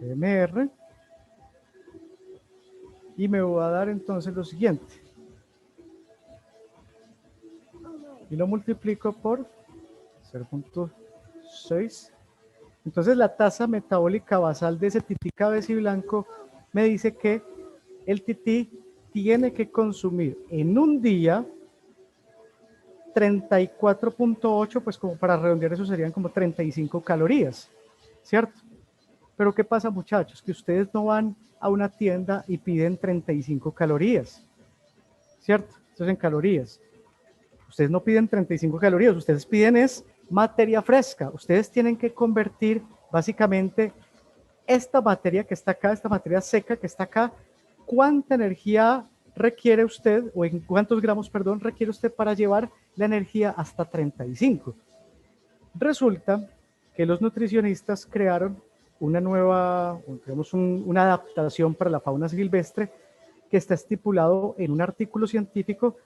A: MR. Y me va a dar entonces lo siguiente. Y lo multiplico por 0.6. Entonces la tasa metabólica basal de ese tití cabeciblanco me dice que el tití tiene que consumir en un día 34.8, pues como para redondear eso serían como 35 calorías, ¿cierto? Pero ¿qué pasa, muchachos? Que ustedes no van a una tienda y piden 35 calorías, ¿cierto? Esto es en calorías. Ustedes no piden 35 calorías, ustedes piden es materia fresca. Ustedes tienen que convertir básicamente esta materia que está acá, esta materia seca que está acá, ¿cuánta energía requiere usted, o en cuántos gramos, perdón, requiere usted para llevar la energía hasta 35? Resulta que los nutricionistas crearon una nueva, digamos, una adaptación para la fauna silvestre que está estipulado en un artículo científico,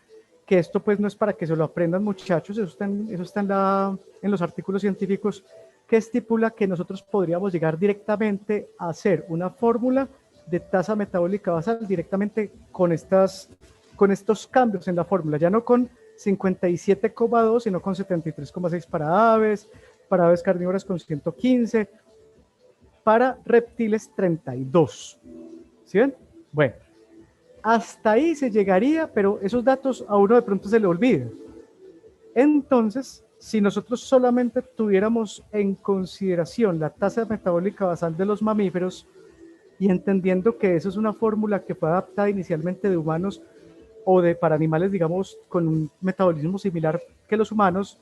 A: que esto pues no es para que se lo aprendan, muchachos, eso está en los artículos científicos, que estipula que nosotros podríamos llegar directamente a hacer una fórmula de tasa metabólica basal directamente con estos cambios en la fórmula, ya no con 57,2, sino con 73,6 para aves carnívoras con 115, para reptiles 32. ¿Sí ven? Bueno, hasta ahí se llegaría, pero esos datos a uno de pronto se le olvidan. Entonces, si nosotros solamente tuviéramos en consideración la tasa metabólica basal de los mamíferos y entendiendo que eso es una fórmula que fue adaptada inicialmente de humanos o para animales, digamos, con un metabolismo similar que los humanos,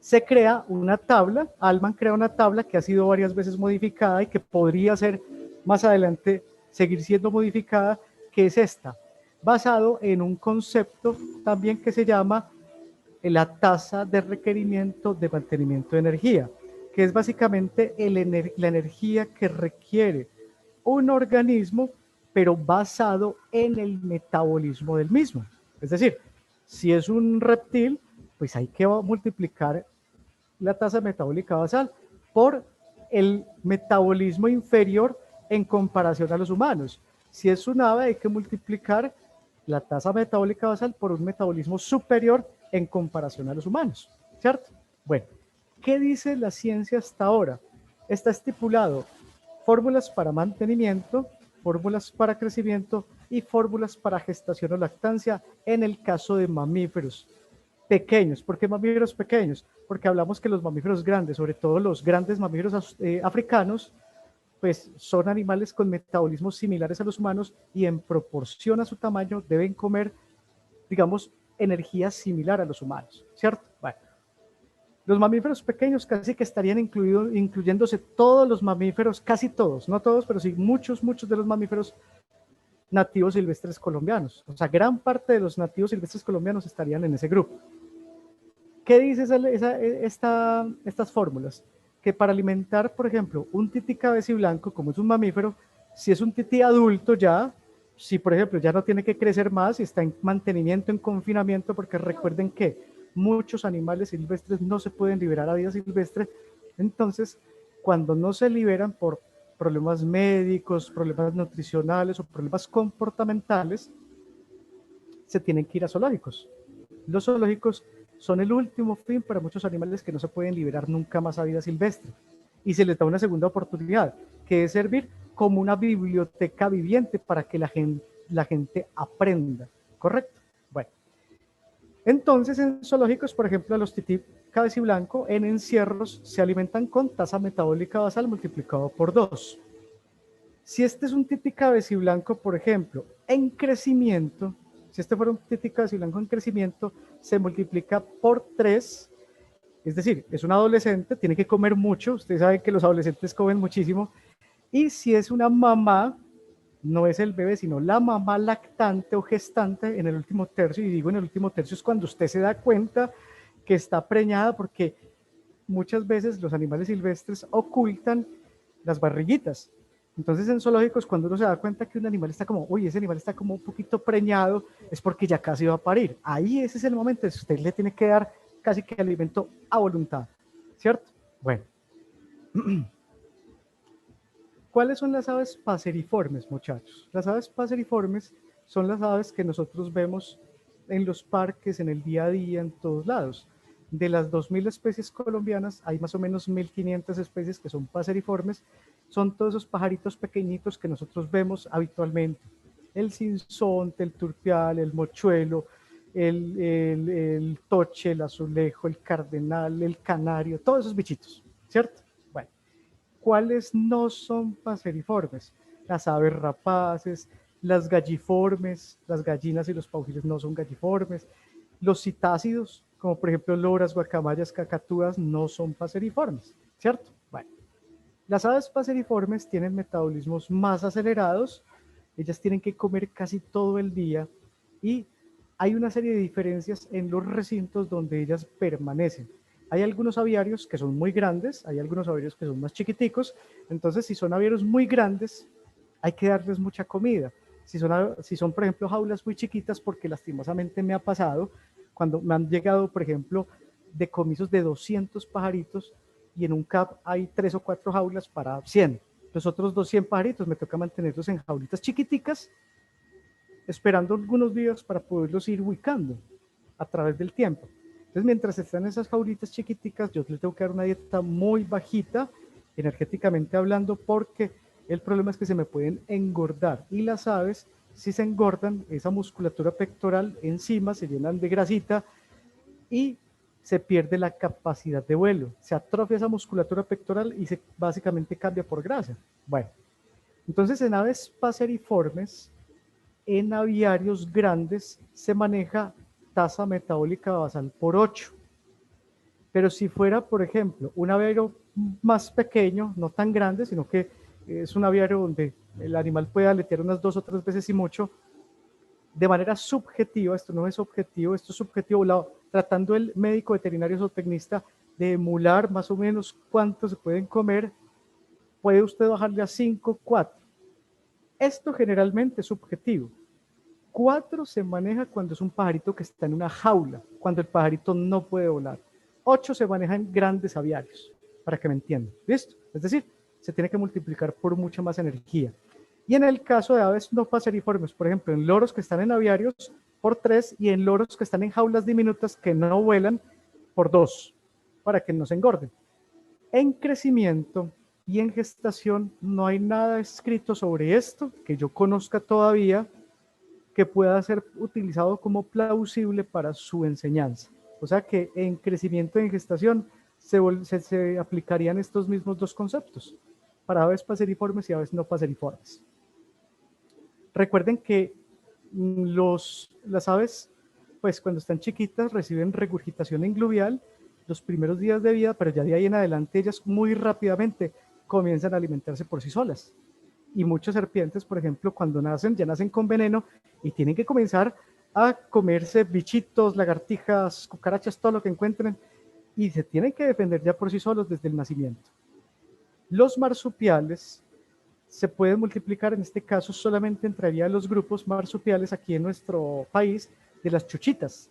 A: se crea una tabla, Allman crea una tabla que ha sido varias veces modificada y que podría ser más adelante seguir siendo modificada, que es esta, basado en un concepto también que se llama la tasa de requerimiento de mantenimiento de energía, que es básicamente la energía que requiere un organismo, pero basado en el metabolismo del mismo. Es decir, si es un reptil, pues hay que multiplicar la tasa metabólica basal por el metabolismo inferior en comparación a los humanos. Si es un ave, hay que multiplicar la tasa metabólica basal por un metabolismo superior en comparación a los humanos, ¿cierto? Bueno, ¿qué dice la ciencia hasta ahora? Está estipulado fórmulas para mantenimiento, fórmulas para crecimiento y fórmulas para gestación o lactancia en el caso de mamíferos pequeños. ¿Por qué mamíferos pequeños? Porque hablamos que los mamíferos grandes, sobre todo los grandes mamíferos africanos, pues son animales con metabolismos similares a los humanos y en proporción a su tamaño deben comer, digamos, energía similar a los humanos, ¿cierto? Bueno, los mamíferos pequeños casi que estarían incluyéndose todos los mamíferos, casi todos, no todos, pero sí muchos de los mamíferos nativos silvestres colombianos. O sea, gran parte de los nativos silvestres colombianos estarían en ese grupo. ¿Qué dice estas fórmulas? Que para alimentar, por ejemplo, un tití cabeciblanco, como es un mamífero, si es un tití adulto ya, si por ejemplo ya no tiene que crecer más y está en mantenimiento, en confinamiento, porque recuerden que muchos animales silvestres no se pueden liberar a vida silvestre, entonces cuando no se liberan por problemas médicos, problemas nutricionales o problemas comportamentales, se tienen que ir a zoológicos. Los zoológicos son el último fin para muchos animales que no se pueden liberar nunca más a vida silvestre. Y se les da una segunda oportunidad, que es servir como una biblioteca viviente para que la gente aprenda. ¿Correcto? Bueno. Entonces, en zoológicos, por ejemplo, los tití cabeciblanco en encierros se alimentan con tasa metabólica basal multiplicado por 2. Si este es un tití cabeciblanco, por ejemplo, en crecimiento, si este fuera un tití cabeciblanco en crecimiento, se multiplica por 3, es decir, es un adolescente, tiene que comer mucho, ustedes saben que los adolescentes comen muchísimo, y si es una mamá, no es el bebé, sino la mamá lactante o gestante en el último tercio, y digo en el último tercio es cuando usted se da cuenta que está preñada, porque muchas veces los animales silvestres ocultan las barriguitas. Entonces en zoológicos, cuando uno se da cuenta que un animal está como, uy, ese animal está como un poquito preñado, es porque ya casi va a parir. Ahí ese es el momento, usted le tiene que dar casi que alimento a voluntad, ¿cierto? Bueno. ¿Cuáles son las aves paseriformes, muchachos? Las aves paseriformes son las aves que nosotros vemos en los parques, en el día a día, en todos lados. De las 2.000 especies colombianas, hay más o menos 1.500 especies que son paseriformes. Son todos esos pajaritos pequeñitos que nosotros vemos habitualmente. El sinsonte, el turpial, el mochuelo, el toche, el azulejo, el cardenal, el canario, todos esos bichitos, ¿cierto? Bueno, ¿cuáles no son paseriformes? Las aves rapaces, las galliformes, las gallinas y los pauxiles no son galliformes. Los citácidos, como por ejemplo loras, guacamayas, cacatúas, no son paseriformes, ¿cierto? Bueno, las aves paseriformes tienen metabolismos más acelerados, ellas tienen que comer casi todo el día y hay una serie de diferencias en los recintos donde ellas permanecen. Hay algunos aviarios que son muy grandes, hay algunos aviarios que son más chiquiticos, entonces si son aviarios muy grandes, hay que darles mucha comida. Si son, por ejemplo, jaulas muy chiquitas, porque lastimosamente me ha pasado, cuando me han llegado, por ejemplo, decomisos de 200 pajaritos y en un CAP hay 3 o 4 jaulas para 100. Los otros 200 pajaritos me toca mantenerlos en jaulitas chiquiticas, esperando algunos días para poderlos ir ubicando a través del tiempo. Entonces, mientras están en esas jaulitas chiquiticas, yo les tengo que dar una dieta muy bajita, energéticamente hablando, porque el problema es que se me pueden engordar y las aves si se engordan, esa musculatura pectoral encima se llenan de grasita y se pierde la capacidad de vuelo. Se atrofia esa musculatura pectoral y se básicamente cambia por grasa. Bueno, entonces en aves paseriformes, en aviarios grandes, se maneja tasa metabólica basal por 8. Pero si fuera, por ejemplo, un aviario más pequeño, no tan grande, sino que es un aviario donde el animal puede aletear unas 2 o 3 veces y mucho, de manera subjetiva, esto no es objetivo, esto es subjetivo, tratando el médico veterinario zootecnista de emular más o menos cuánto se pueden comer, puede usted bajarle a 5, 4. Esto generalmente es subjetivo. 4 se maneja cuando es un pajarito que está en una jaula, cuando el pajarito no puede volar. 8 se maneja en grandes aviarios, para que me entiendan. ¿Listo? Es decir, se tiene que multiplicar por mucha más energía. Y en el caso de aves no paseriformes, por ejemplo, en loros que están en aviarios, por 3, y en loros que están en jaulas diminutas que no vuelan, por 2, para que no se engorden. En crecimiento y en gestación no hay nada escrito sobre esto que yo conozca todavía que pueda ser utilizado como plausible para su enseñanza. O sea que en crecimiento y en gestación se aplicarían estos mismos dos conceptos para aves paseriformes y aves no paseriformes. Recuerden que las aves, pues cuando están chiquitas, reciben regurgitación engluvial los primeros días de vida, pero ya de ahí en adelante ellas muy rápidamente comienzan a alimentarse por sí solas. Y muchas serpientes, por ejemplo, cuando nacen, ya nacen con veneno y tienen que comenzar a comerse bichitos, lagartijas, cucarachas, todo lo que encuentren, y se tienen que defender ya por sí solos desde el nacimiento. Los marsupiales se pueden multiplicar, en este caso solamente entraría los grupos marsupiales aquí en nuestro país de las chuchitas,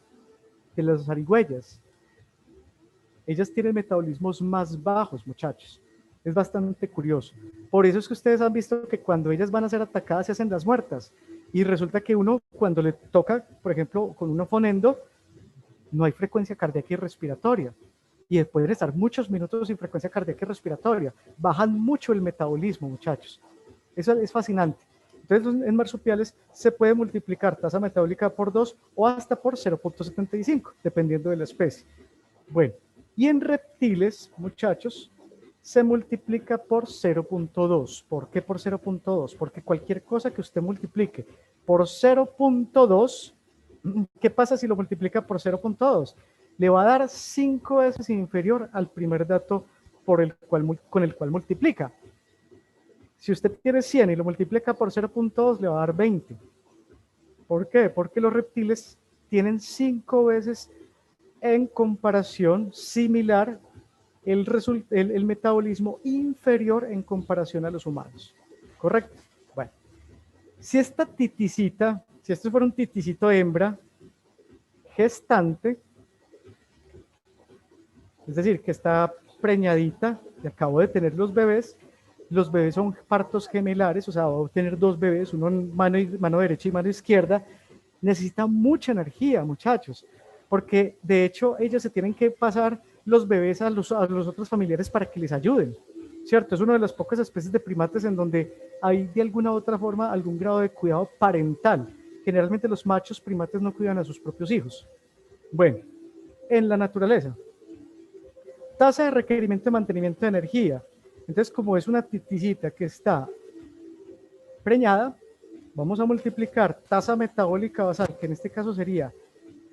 A: de las zarigüeyas. Ellas tienen metabolismos más bajos, muchachos. Es bastante curioso. Por eso es que ustedes han visto que cuando ellas van a ser atacadas se hacen las muertas. Y resulta que uno, cuando le toca, por ejemplo, con un ofonendo, no hay frecuencia cardíaca y respiratoria. Y pueden estar muchos minutos sin frecuencia cardíaca y respiratoria. Bajan mucho el metabolismo, muchachos. Eso es fascinante. Entonces, en marsupiales se puede multiplicar tasa metabólica por 2 o hasta por 0.75, dependiendo de la especie. Bueno, y en reptiles, muchachos, se multiplica por 0.2. ¿Por qué por 0.2? Porque cualquier cosa que usted multiplique por 0.2, ¿qué pasa si lo multiplica por 0.2? Le va a dar 5 veces inferior al primer dato con el cual multiplica. Si usted tiene 100 y lo multiplica por 0.2, le va a dar 20. ¿Por qué? Porque los reptiles tienen 5 veces en comparación similar el metabolismo inferior en comparación a los humanos. ¿Correcto? Bueno, si esta titicita, si esto fuera un titicito hembra gestante, es decir, que está preñadita y acabo de tener los bebés son partos gemelares, o sea, va a tener 2 bebés, uno en mano derecha y mano izquierda, necesita mucha energía, muchachos, porque de hecho ellos se tienen que pasar los bebés a los otros familiares para que les ayuden, ¿cierto? Es una de las pocas especies de primates en donde hay de alguna u otra forma algún grado de cuidado parental. Generalmente los machos primates no cuidan a sus propios hijos. Bueno, en la naturaleza, tasa de requerimiento de mantenimiento de energía. Entonces, como es una titicita que está preñada, vamos a multiplicar tasa metabólica basal, que en este caso sería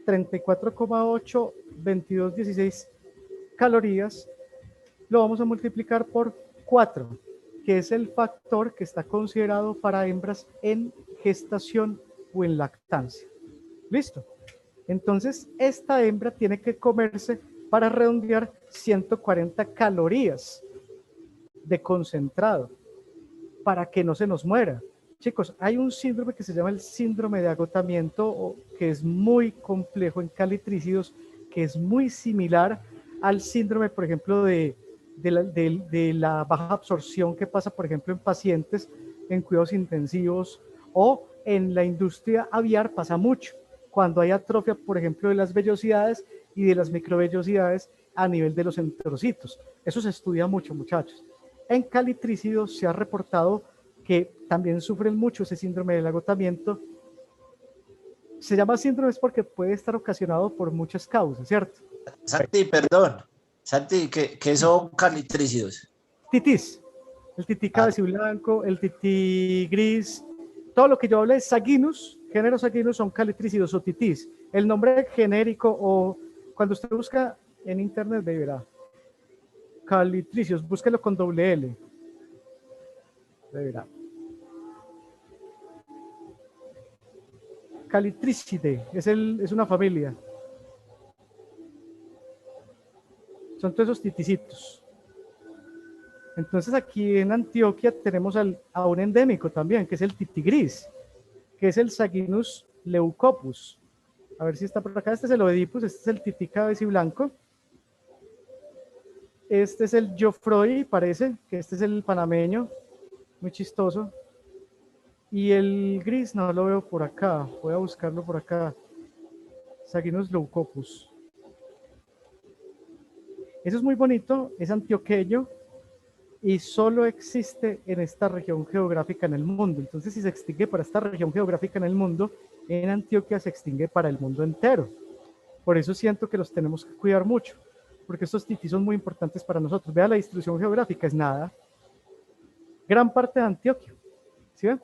A: 34,8, 22,16 calorías, lo vamos a multiplicar por 4, que es el factor que está considerado para hembras en gestación o en lactancia. ¿Listo? Entonces, esta hembra tiene que comerse, para redondear, 140 calorías de concentrado para que no se nos muera. Chicos, hay un síndrome que se llama el síndrome de agotamiento, que es muy complejo en calitrícidos, que es muy similar al síndrome, por ejemplo, de la baja absorción que pasa, por ejemplo, en pacientes en cuidados intensivos o en la industria aviar pasa mucho, cuando hay atrofia, por ejemplo, de las vellosidades y de las microvellosidades a nivel de los enterocitos. Eso se estudia mucho, muchachos. En calitrícidos se ha reportado que también sufren mucho ese síndrome del agotamiento. Se llama síndrome es porque puede estar ocasionado por muchas causas, ¿cierto?
B: Santi, perdón. Santi, ¿qué son calitrícidos?
A: Titis, el tití cabeciblanco, el tití gris, todo lo que yo hablé es Saguinus, género Saguinus son calitrícidos o titis. El nombre genérico o cuando usted busca en internet verá calitrícidos, búsquelo con doble L. Verá. Calitricidae, es una familia. Son todos esos titicitos. Entonces aquí en Antioquia tenemos a un endémico también, que es el titigris, que es el Saguinus leucopus. A ver si está por acá. Este es el Oedipus, este es el tití cabeciblanco. Este es el Geoffroy, parece, que este es el panameño, muy chistoso. Y el gris no lo veo por acá, voy a buscarlo por acá. Saguinus leucopus. Eso es muy bonito, es antioqueño y solo existe en esta región geográfica en el mundo. Entonces, si se extingue para esta región geográfica en el mundo, en Antioquia se extingue para el mundo entero. Por eso siento que los tenemos que cuidar mucho, porque estos titis son muy importantes para nosotros. Vea la distribución geográfica, es nada. Gran parte de Antioquia, ¿sí ven?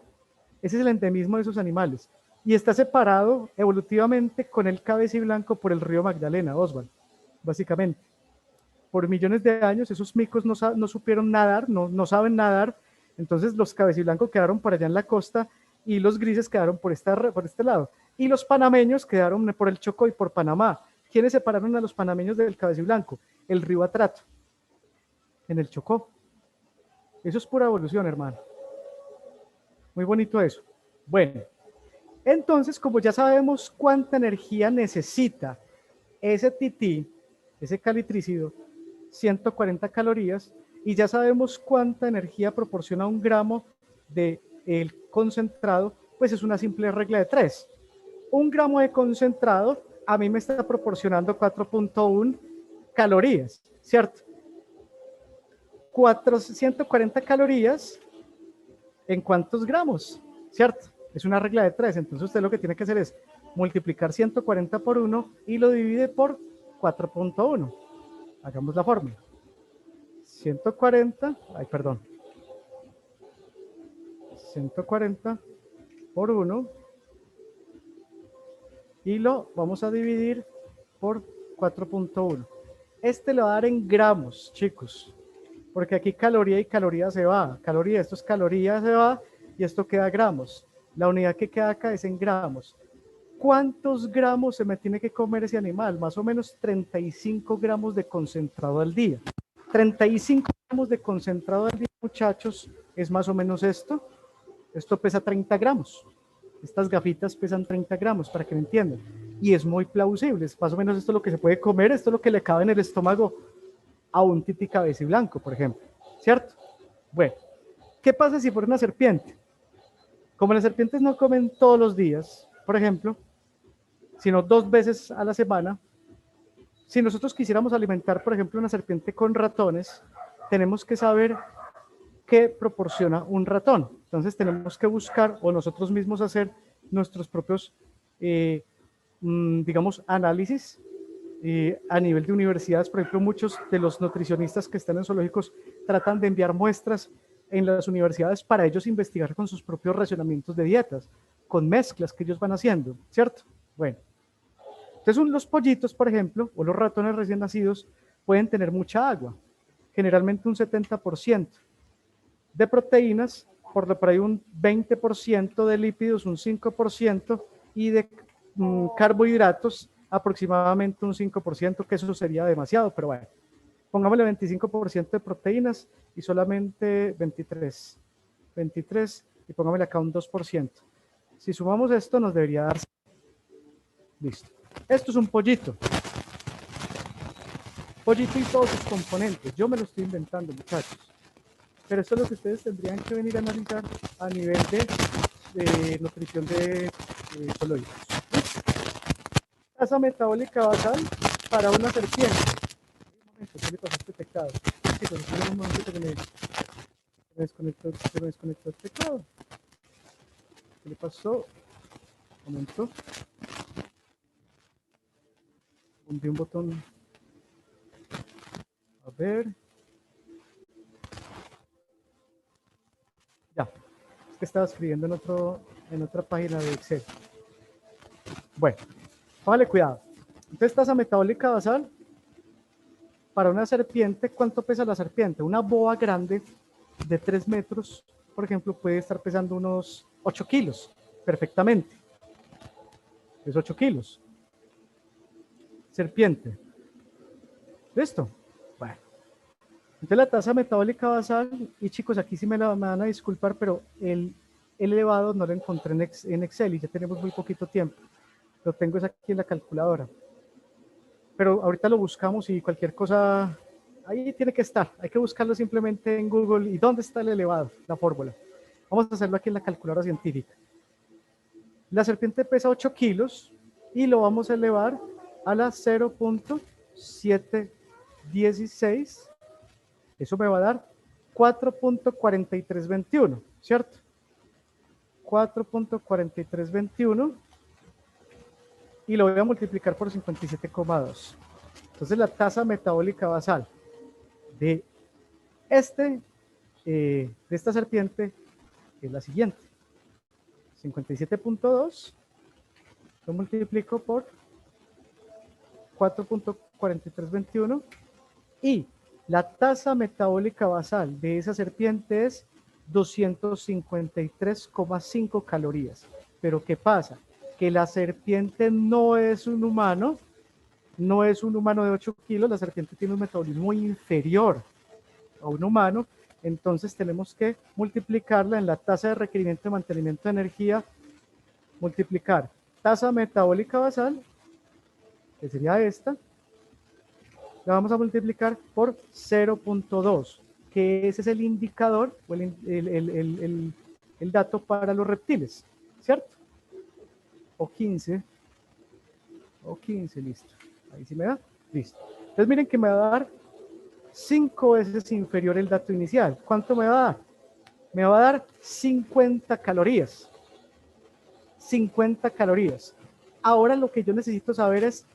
A: Ese es el endemismo de esos animales. Y está separado evolutivamente con el cabeciblanco por el río Magdalena, Oswald, básicamente. Por millones de años esos micos no supieron nadar, no saben nadar, entonces los cabeciblancos quedaron por allá en la costa y los grises quedaron por este lado. Y los panameños quedaron por el Chocó y por Panamá. ¿Quiénes separaron a los panameños del cabeciblanco? El río Atrato, en el Chocó. Eso es pura evolución, hermano. Muy bonito eso. Bueno, entonces, como ya sabemos cuánta energía necesita ese tití, ese calitrícido, 140 calorías, y ya sabemos cuánta energía proporciona un gramo del concentrado, pues es una simple regla de 3. Un gramo de concentrado a mí me está proporcionando 4.1 calorías, ¿cierto? 140 calorías, ¿en cuántos gramos? ¿Cierto? Es una regla de 3, entonces usted lo que tiene que hacer es multiplicar 140 por 1 y lo divide por 4.1. Hagamos la fórmula. 140 por 1 y lo vamos a dividir por 4.1. Este le va a dar en gramos, chicos, porque aquí caloría y caloría se va. Caloría, esto es caloría, se va y esto queda gramos. La unidad que queda acá es en gramos. ¿Cuántos gramos se me tiene que comer ese animal? Más o menos 35 gramos de concentrado al día. 35 gramos de concentrado al día, muchachos, es más o menos esto. Esto pesa 30 gramos. Estas gafitas pesan 30 gramos, para que me entiendan. Y es muy plausible. Es más o menos esto es lo que se puede comer, esto es lo que le cabe en el estómago a un tití cabeciblanco, por ejemplo. ¿Cierto? Bueno, ¿qué pasa si fuera una serpiente? Como las serpientes no comen todos los días, por ejemplo, sino 2 veces a la semana, si nosotros quisiéramos alimentar, por ejemplo, una serpiente con ratones, tenemos que saber qué proporciona un ratón. Entonces tenemos que buscar o nosotros mismos hacer nuestros propios, digamos, análisis a nivel de universidades. Por ejemplo, muchos de los nutricionistas que están en zoológicos tratan de enviar muestras en las universidades para ellos investigar con sus propios racionamientos de dietas, con mezclas que ellos van haciendo, ¿cierto? Bueno, entonces los pollitos, por ejemplo, o los ratones recién nacidos pueden tener mucha agua, generalmente un 70% de proteínas, por ahí un 20% de lípidos, un 5%, y de carbohidratos aproximadamente un 5%, que eso sería demasiado, pero bueno, pongámosle 25% de proteínas y solamente 23, y pongámosle acá un 2%. Si sumamos esto nos debería dar, listo. Esto es un pollito. Pollito y todos sus componentes. Yo me lo estoy inventando, muchachos. Pero esto es lo que ustedes tendrían que venir a analizar a nivel de nutrición de zoológicos. Tasa metabólica basal para una serpiente. Un momento, ¿qué le pasa a este pecado? Chicos, un momento que me Se me desconectó el teclado. ¿Qué le pasó? Un momento. Hundí un botón. A ver. Ya. Es que estaba escribiendo en otra página de Excel. Bueno, póngale cuidado. Entonces, tasa metabólica basal. Para una serpiente, ¿cuánto pesa la serpiente? Una boa grande de 3 metros, por ejemplo, puede estar pesando unos 8 kilos, perfectamente. Es 8 kilos. Serpiente. ¿Listo? Bueno. Entonces la tasa metabólica basal, y chicos, aquí sí me van a disculpar, pero el elevado no lo encontré en Excel y ya tenemos muy poquito tiempo. Lo tengo es aquí en la calculadora. Pero ahorita lo buscamos y cualquier cosa, ahí tiene que estar. Hay que buscarlo simplemente en Google. ¿Y dónde está el elevado? La fórmula. Vamos a hacerlo aquí en la calculadora científica. La serpiente pesa 8 kilos y lo vamos a elevar a la 0.716. Eso me va a dar 4.4321, ¿cierto? 4.4321 y lo voy a multiplicar por 57,2. Entonces la tasa metabólica basal de esta serpiente es la siguiente. 57.2 lo multiplico por 4.4321 y la tasa metabólica basal de esa serpiente es 253,5 calorías. Pero ¿qué pasa? Que la serpiente no es un humano, no es un humano de 8 kilos, la serpiente tiene un metabolismo inferior a un humano, entonces tenemos que multiplicarla en la tasa de requerimiento de mantenimiento de energía, multiplicar tasa metabólica basal, que sería esta, la vamos a multiplicar por 0.2, que ese es el indicador o el dato para los reptiles, ¿cierto? O 15, listo. Ahí sí me da, listo. Entonces miren que me va a dar 5 veces inferior el dato inicial. ¿Cuánto me va a dar? Me va a dar 50 calorías. 50 calorías. Ahora lo que yo necesito saber es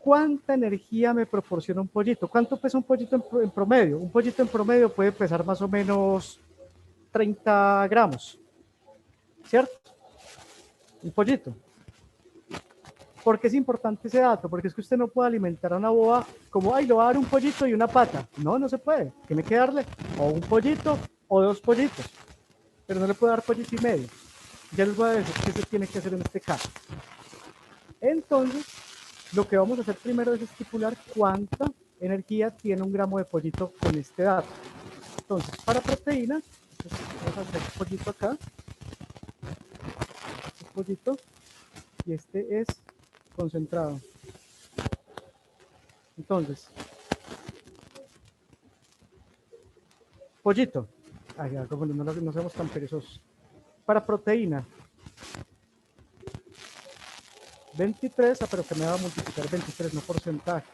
A: cuánta energía me proporciona un pollito. ¿Cuánto pesa un pollito en promedio? Un pollito en promedio puede pesar más o menos 30 gramos, ¿cierto? Un pollito. ¿Por qué es importante ese dato? Porque es que usted no puede alimentar a una boa como, ay, le voy a dar un pollito y una pata. No, no se puede. Tiene que darle o un pollito o 2 pollitos. Pero no le puede dar pollito y medio. Ya les voy a decir qué se tiene que hacer en este caso. Entonces, lo que vamos a hacer primero es estipular cuánta energía tiene un gramo de pollito con este dato. Entonces, para proteína, vamos a hacer pollito acá. Este pollito. Y este es concentrado. Entonces, pollito. Ay, ya, no seamos tan perezosos. Para proteína, 23, pero que me va a multiplicar 23, no porcentaje.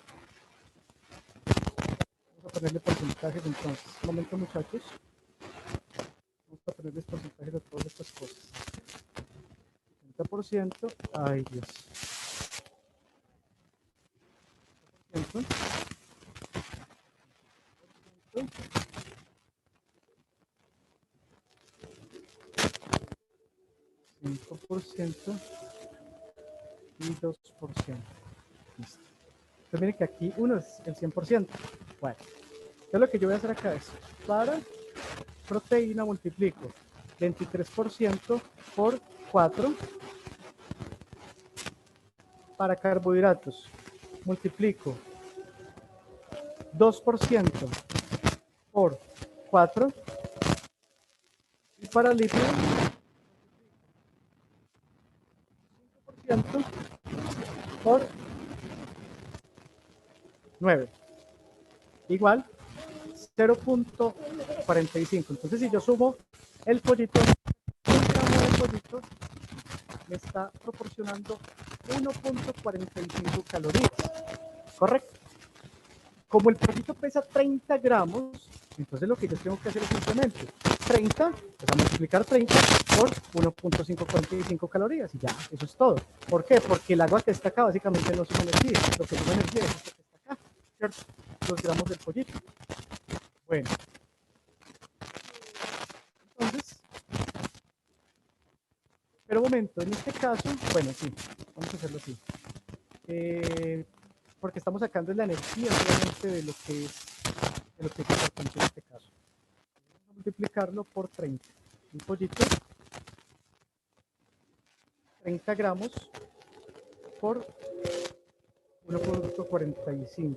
A: Vamos a ponerle porcentajes entonces. Un momento, muchachos. Vamos a ponerles porcentajes a todas estas cosas. 30%. Ay, Dios. 5% y 2%. Listo. Entonces miren que aquí uno es el 100%. Bueno, entonces lo que yo voy a hacer acá es, para proteína multiplico 23% por 4. Para carbohidratos multiplico 2% por 4. Y para lípidos 5% por 9. Igual 0.45. Entonces si yo sumo el pollito, un gramo de pollito me está proporcionando 1.45 calorías. ¿Correcto? Como el pollito pesa 30 gramos, entonces lo que yo tengo que hacer es simplemente 30, pues a multiplicar 30 por 1.545 calorías y ya, eso es todo. ¿Por qué? Porque el agua que está acá básicamente no suma energía, lo que suma energía es esto que está acá, ¿cierto? Los gramos del pollito. Bueno. Entonces, pero un momento, en este caso, bueno, sí, vamos a hacerlo así. Porque estamos sacando la energía solamente de lo que es importante en este caso. Vamos a multiplicarlo por 30. Un pollito, 30 gramos por 1.45.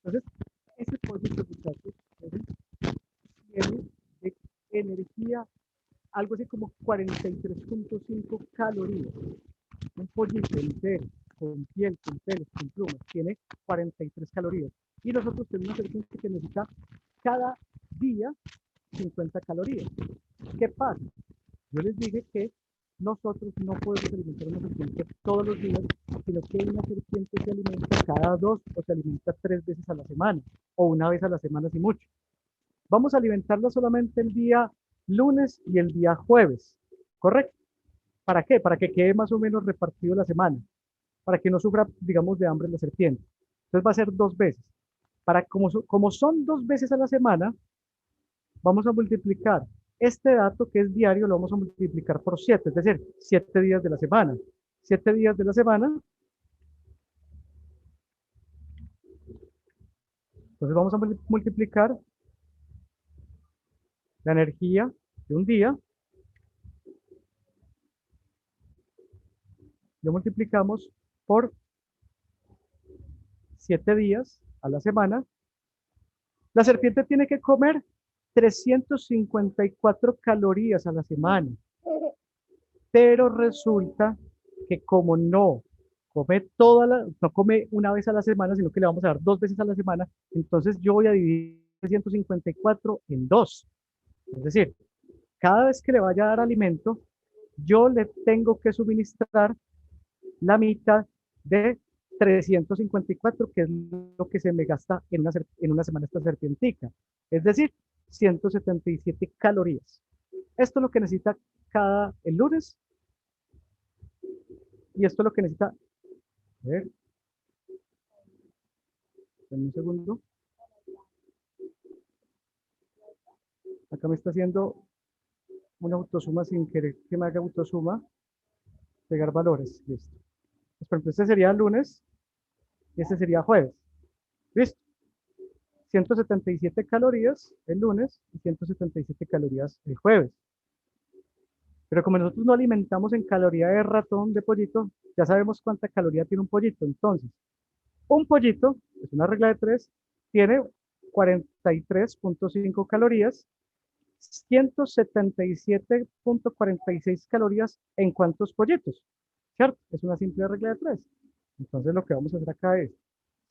A: Entonces, ese pollito, muchachos, tiene de energía algo así como 43.5 calorías. Un pollito entero, con piel, con pelos, con plumas, tiene 43 calorías. Y nosotros tenemos una serpiente que necesita cada día 50 calorías. ¿Qué pasa? Yo les dije que nosotros no podemos alimentar a una serpiente todos los días, sino que una serpiente se alimenta cada 2 o se alimenta 3 veces a la semana, o una vez a la semana si mucho. Vamos a alimentarla solamente el día lunes y el día jueves, ¿correcto? ¿Para qué? Para que quede más o menos repartido la semana, para que no sufra, digamos, de hambre la serpiente. Entonces va a ser 2 veces. Como son 2 veces a la semana, vamos a multiplicar este dato que es diario, lo vamos a multiplicar por 7, es decir, 7 días de la semana. 7 días de la semana. Entonces vamos a multiplicar la energía de un día. Lo multiplicamos por 7 días a la semana. La serpiente tiene que comer 354 calorías a la semana. Pero resulta que como no come una vez a la semana, sino que le vamos a dar 2 veces a la semana, entonces yo voy a dividir 354 en 2. Es decir, cada vez que le vaya a dar alimento, yo le tengo que suministrar la mitad de 354, que es lo que se me gasta en una semana esta serpientica. Es decir, 177 calorías. Esto es lo que necesita el lunes. Y esto es lo que necesita. A ver. En un segundo. Acá me está haciendo una autosuma sin querer que me haga autosuma. Pegar valores. Listo. Pues, por ejemplo, este sería lunes y este sería jueves. Listo. 177 calorías el lunes y 177 calorías el jueves. Pero como nosotros no alimentamos en caloría de ratón, de pollito, ya sabemos cuánta caloría tiene un pollito. Entonces, un pollito, es una regla de 3, tiene 43.5 calorías, 177.46 calorías en cuántos pollitos, ¿cierto? Es una simple regla de 3. Entonces lo que vamos a hacer acá es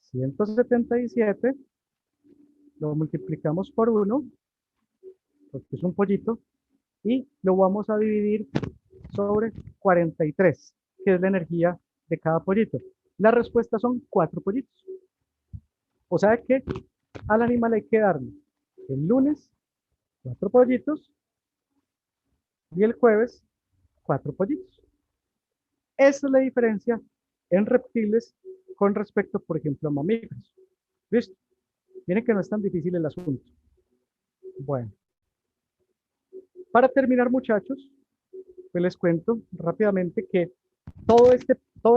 A: 177, lo multiplicamos por 1, porque es un pollito, y lo vamos a dividir sobre 43, que es la energía de cada pollito. La respuesta son 4 pollitos. O sea que al animal hay que darle el lunes 4 pollitos y el jueves 4 pollitos. Esa es la diferencia en reptiles con respecto, por ejemplo, a mamíferos. ¿Listo? Miren que no es tan difícil el asunto. Bueno. Para terminar, muchachos, pues les cuento rápidamente que todas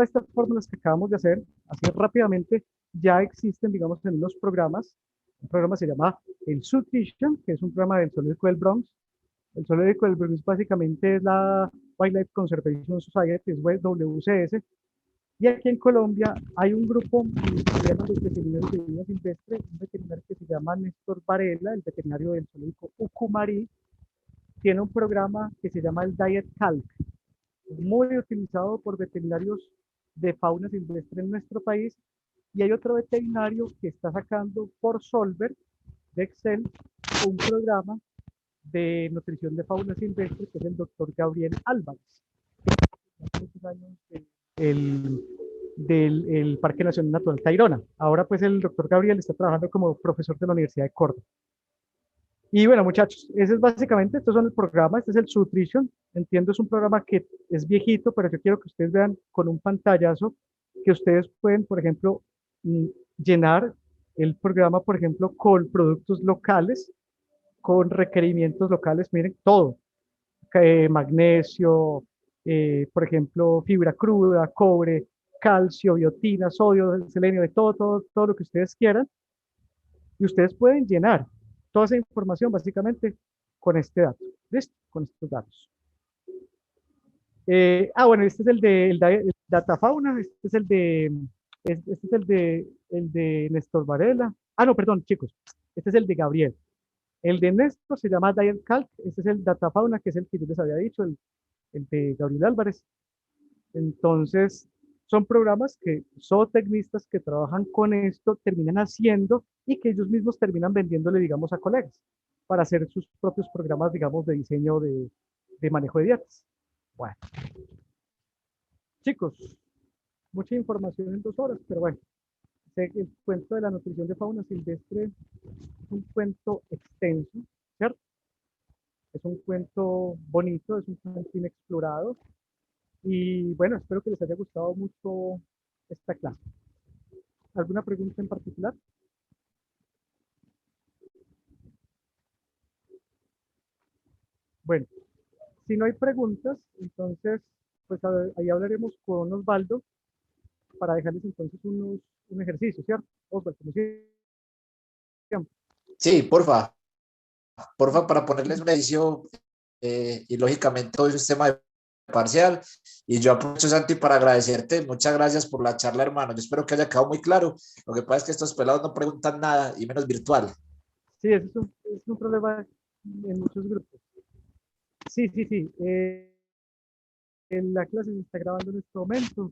A: estas fórmulas que acabamos de hacer, así rápidamente, ya existen, digamos, en unos programas. Un programa se llama el Zootician, que es un programa del Zoológico del Bronx. El Zoológico del Bronx básicamente es la Wildlife Conservation Society, es WCS. Y aquí en Colombia hay un grupo que se llama los veterinarios de vida silvestre, un veterinario que se llama Néstor Varela, el veterinario del Zoológico Ucumari, tiene un programa que se llama el Diet Calc, muy utilizado por veterinarios de fauna silvestre en nuestro país, y hay otro veterinario que está sacando por Solver de Excel un programa de nutrición de fauna silvestre, que es el doctor Gabriel Álvarez. Hace muchos años él del Parque Nacional Natural Tayrona. Ahora pues el doctor Gabriel está trabajando como profesor de la Universidad de Córdoba. Y bueno, muchachos, ese es básicamente, estos son el programa, este es el Subtrition. Entiendo, es un programa que es viejito, pero yo quiero que ustedes vean con un pantallazo que ustedes pueden, por ejemplo, llenar el programa, por ejemplo, con productos locales, con requerimientos locales, miren, todo, magnesio, por ejemplo, fibra cruda, cobre, calcio, biotina, sodio, selenio, de todo lo que ustedes quieran. Y ustedes pueden llenar toda esa información básicamente con este dato. ¿Listo? Con estos datos. Bueno, este es el Data Fauna, este es el de Néstor Varela. No, perdón, chicos, este es el de Gabriel. El de Néstor se llama Diet Calc, este es el Data Fauna, que es el que yo les había dicho, el de Gabriel Álvarez. Entonces, son programas que zootecnistas que trabajan con esto terminan haciendo y que ellos mismos terminan vendiéndole, digamos, a colegas para hacer sus propios programas, digamos, de diseño de manejo de dietas. Bueno, chicos, mucha información en 2 horas, pero bueno, sé que el cuento de la nutrición de fauna silvestre es un cuento extenso, ¿cierto? Es un cuento bonito, es un cuento inexplorado. Y bueno, espero que les haya gustado mucho esta clase. ¿Alguna pregunta en particular? Bueno, si no hay preguntas, entonces, pues ahí hablaremos con Osvaldo para dejarles entonces un ejercicio, ¿cierto? Osvaldo, como siempre.
B: Sí, porfa, para ponerles un ejercicio y lógicamente hoy es un tema de parcial. Y yo aprovecho, Santi, para agradecerte. Muchas gracias por la charla, hermano. Yo espero que haya quedado muy claro. Lo que pasa es que estos pelados no preguntan nada y menos virtual.
A: Sí, es un problema en muchos grupos. Sí, sí, sí. La clase se está grabando en este momento.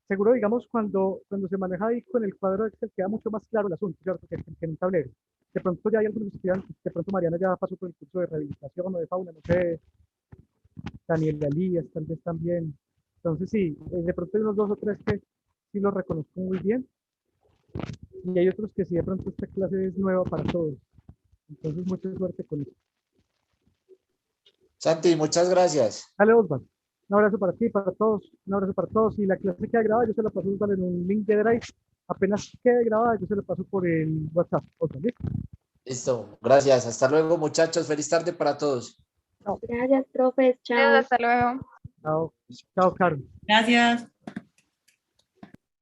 A: Seguro, digamos, cuando se maneja ahí con el cuadro Excel queda mucho más claro el asunto, ¿cierto? Que en un tablero. De pronto ya hay algunos estudiantes, de pronto Mariana ya pasó por el curso de rehabilitación o de fauna, no sé, Daniel Elías tal vez también. Entonces sí, de pronto hay unos 2 o 3 que sí los reconozco muy bien y hay otros que sí de pronto esta clase es nueva para todos. Entonces mucha suerte con eso.
B: Santi, muchas gracias.
A: Dale, Osvaldo. Un abrazo para ti, para todos. Un abrazo para todos. Y la clase queda grabada, yo se la paso a Osvaldo en un link de Drive. Apenas quede grabada, yo se la paso por el WhatsApp. Osvaldo, ¿listo?
B: Listo, gracias. Hasta luego, muchachos. Feliz tarde para todos.
E: Gracias, profes. Chao.
D: Hasta luego.
A: Chao. Chao, Carlos.
F: Gracias.